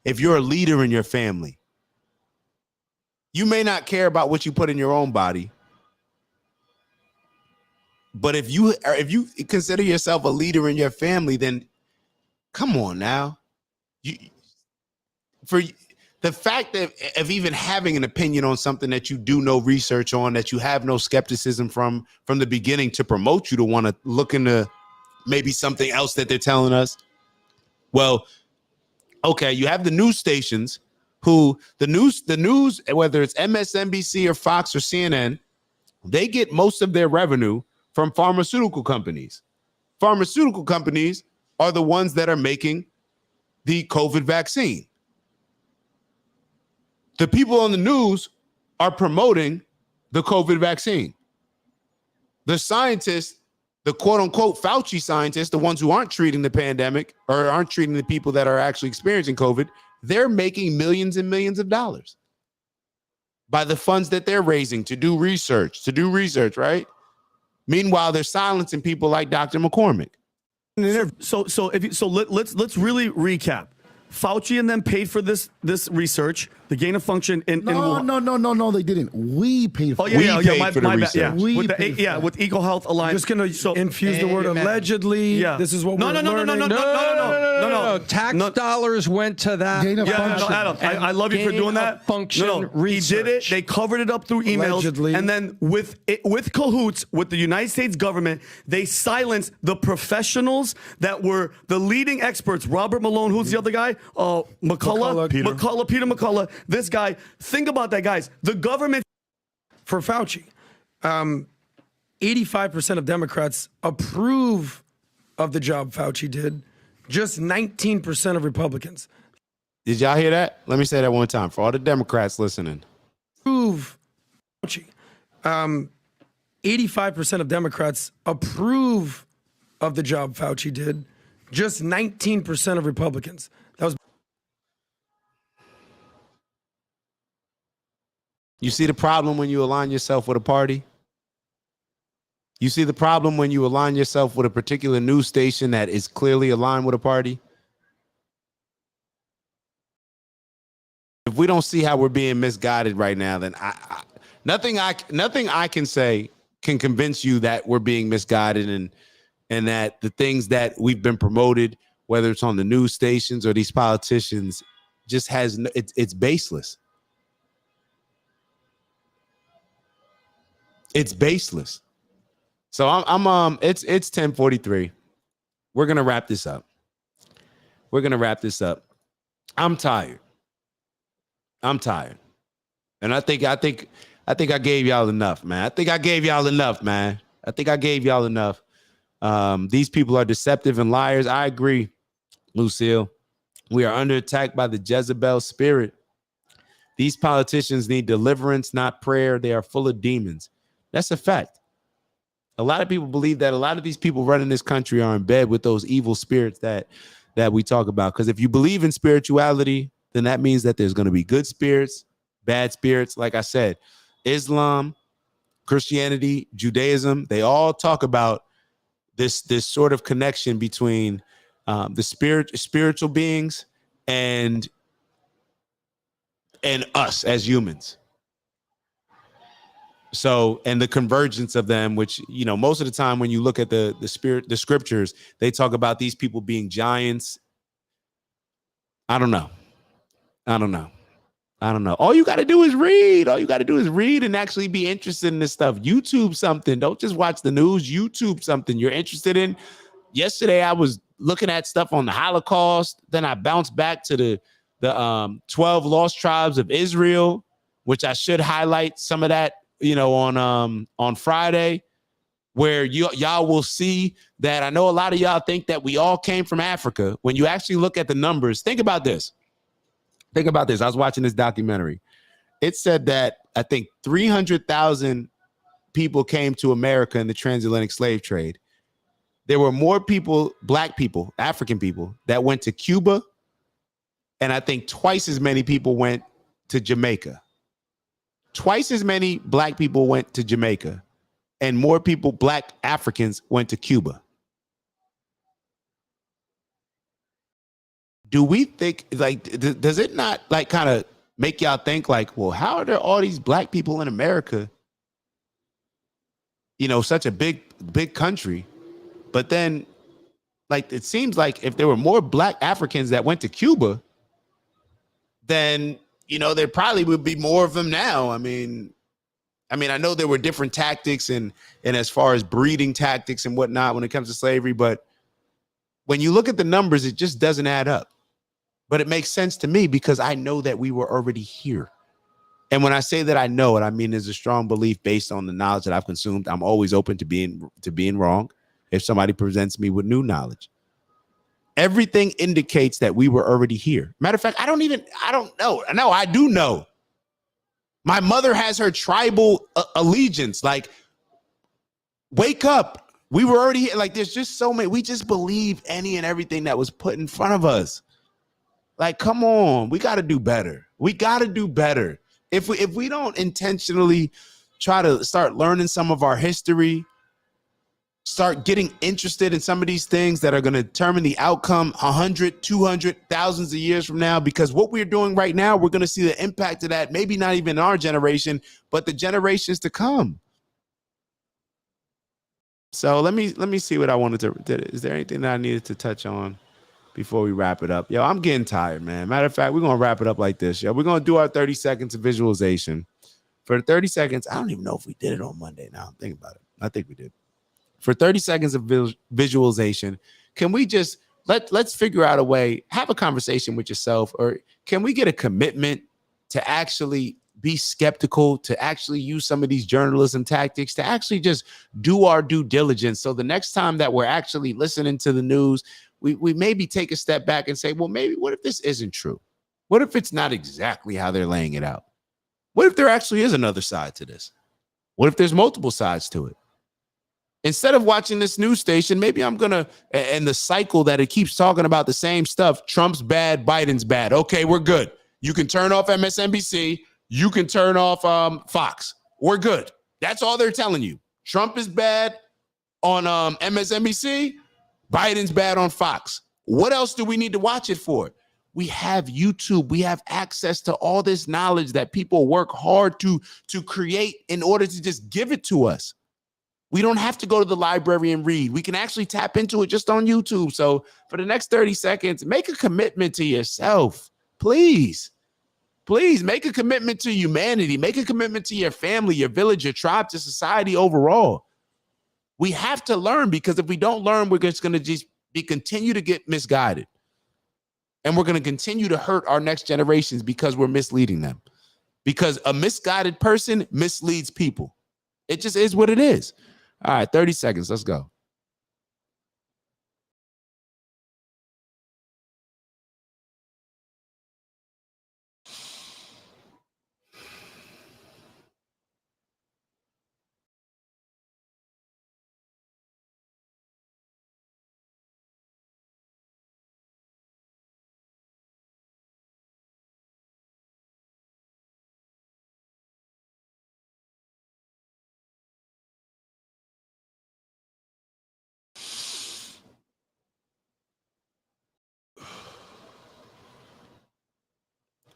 if you're a leader in your family, you may not care about what you put in your own body. But if you consider yourself a leader in your family, then come on now. For the fact of even having an opinion on something that you do no research on, that you have no skepticism from the beginning, to promote you to want to look into maybe something else that they're telling us. Well, okay, you have the news stations who the news, whether it's MSNBC or Fox or CNN, they get most of their revenue from pharmaceutical companies. Pharmaceutical companies are the ones that are making the COVID vaccine. The people on the news are promoting the COVID vaccine. The scientists, the quote unquote Fauci scientists, the ones who aren't treating the pandemic or aren't treating the people that are actually experiencing COVID, they're making millions and millions of dollars by the funds that they're raising to do research, right? Meanwhile, they're silencing people like Dr. McCormick. So let's really recap. Fauci and them paid for this research, the gain of function in No, they didn't. We paid for it. We paid for the research. With EcoHealth Alliance. I'm just going to infuse the word allegedly. Yeah. This is what we're learning. No. Tax dollars went to that. Adam, I love you for doing that. He did it. They covered it up through emails. Allegedly. And then with cahoots with the United States government, they silenced the professionals that were the leading experts. Robert Malone, who's the other guy? Peter McCullough. This guy, think about that, guys. The government for Fauci. 85% of Democrats approve of the job Fauci did. Just 19% of Republicans. Did y'all hear that? Let me say that one time for all the Democrats listening. Approve Fauci. 85% of Democrats approve of the job Fauci did. Just 19% of Republicans. That was. You see the problem when you align yourself with a party? You see the problem when you align yourself with a particular news station that is clearly aligned with a party? If we don't see how we're being misguided right now, then nothing I can say can convince you that we're being misguided and that the things that we've been promoted, whether it's on the news stations or these politicians, just it's baseless. It's baseless. So it's 10:43. We're gonna wrap this up. I'm tired. And I think I gave y'all enough, man. These people are deceptive and liars. I agree, Lucille. We are under attack by the Jezebel spirit. These politicians need deliverance, not prayer. They are full of demons. That's a fact. A lot of people believe that a lot of these people running this country are in bed with those evil spirits that we talk about. Because if you believe in spirituality, then that means that there's going to be good spirits, bad spirits. Like I said, Islam, Christianity, Judaism, they all talk about this sort of connection between the spiritual beings and us as humans. So, and the convergence of them, which, you know, most of the time when you look at the scriptures, they talk about these people being giants. I don't know. All you got to do is read. And actually be interested in this stuff. YouTube something. Don't just watch the news. YouTube something you're interested in. Yesterday, I was looking at stuff on the Holocaust. Then I bounced back to the 12 lost tribes of Israel, which I should highlight some of that, you know, on Friday, where y'all will see that. I know a lot of y'all think that we all came from Africa. When you actually look at the numbers, think about this. I was watching this documentary. It said that I think 300,000 people came to America in the transatlantic slave trade. There were more people, black people, African people, that went to Cuba. And I think twice as many people went to Jamaica. Twice as many black people went to Jamaica. And more people, black Africans, went to Cuba. Do we think, like, does it not, like, kind of make y'all think, like, well, how are there all these black people in America? You know, such a big country. But then, like, it seems like if there were more black Africans that went to Cuba, then, you know, there probably would be more of them now. I mean, I know there were different tactics and as far as breeding tactics and whatnot when it comes to slavery, but when you look at the numbers, it just doesn't add up. But it makes sense to me because I know that we were already here. And when I say that I know it, I mean there's a strong belief based on the knowledge that I've consumed. I'm always open to being wrong if somebody presents me with new knowledge. Everything indicates that we were already here. Matter of fact, I don't know. No, I do know. My mother has her tribal allegiance. Like, wake up. We were already here. Like, there's just so many. We just believe any and everything that was put in front of us. Like, come on. We got to do better. If we don't intentionally try to start learning some of our history, start getting interested in some of these things that are going to determine the outcome 100, 200, thousands of years from now, because what we're doing right now, we're going to see the impact of that, maybe not even our generation, but the generations to come. So let me see what I wanted to, is there anything that I needed to touch on before we wrap it up? Yo, I'm getting tired, man. Matter of fact, we're going to wrap it up like this. Yo, we're going to do our 30 seconds of visualization. For 30 seconds, I don't even know if we did it on Monday now. I'm thinking about it. I think we did. For 30 seconds of visualization, can we just let's figure out a way, have a conversation with yourself, or can we get a commitment to actually be skeptical, to actually use some of these journalism tactics, to actually just do our due diligence. So the next time that we're actually listening to the news, we maybe take a step back and say, well, maybe what if this isn't true? What if it's not exactly how they're laying it out? What if there actually is another side to this? What if there's multiple sides to it? Instead of watching this news station, maybe I'm going to, and the cycle that it keeps talking about the same stuff, Trump's bad, Biden's bad. Okay, we're good. You can turn off MSNBC. You can turn off Fox. We're good. That's all they're telling you. Trump is bad on MSNBC. Biden's bad on Fox. What else do we need to watch it for? We have YouTube. We have access to all this knowledge that people work hard to create in order to just give it to us. We don't have to go to the library and read. We can actually tap into it just on YouTube. So for the next 30 seconds, make a commitment to yourself. Please. Please make a commitment to humanity. Make a commitment to your family, your village, your tribe, to society overall. We have to learn, because if we don't learn, we're just going to continue to get misguided. And we're going to continue to hurt our next generations because we're misleading them. Because a misguided person misleads people. It just is what it is. All right, 30 seconds. Let's go.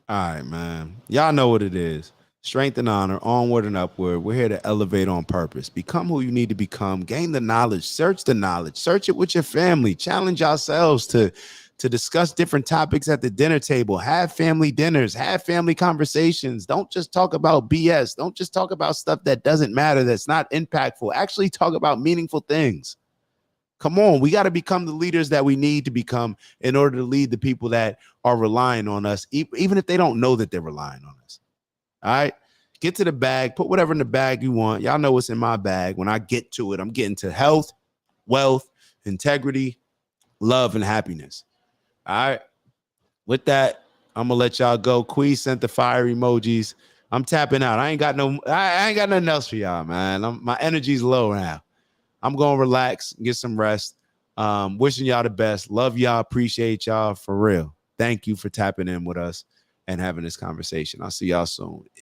All right, man. Y'all know what it is. Strength and honor, onward and upward. We're here to elevate on purpose. Become who you need to become. Gain the knowledge. Search the knowledge. Search it with your family. Challenge ourselves to discuss different topics at the dinner table. Have family dinners. Have family conversations. Don't just talk about BS. Don't just talk about stuff that doesn't matter, that's not impactful. Actually talk about meaningful things. Come on, we got to become the leaders that we need to become in order to lead the people that are relying on us, even if they don't know that they're relying on us. All right, get to the bag, put whatever in the bag you want. Y'all know what's in my bag. When I get to it, I'm getting to health, wealth, integrity, love, and happiness. All right, with that, I'm gonna let y'all go. Quee sent the fire emojis. I'm tapping out. I ain't got nothing else for y'all, man. My energy's low now. I'm going to relax, get some rest. Wishing y'all the best. Love y'all. Appreciate y'all for real. Thank you for tapping in with us and having this conversation. I'll see y'all soon.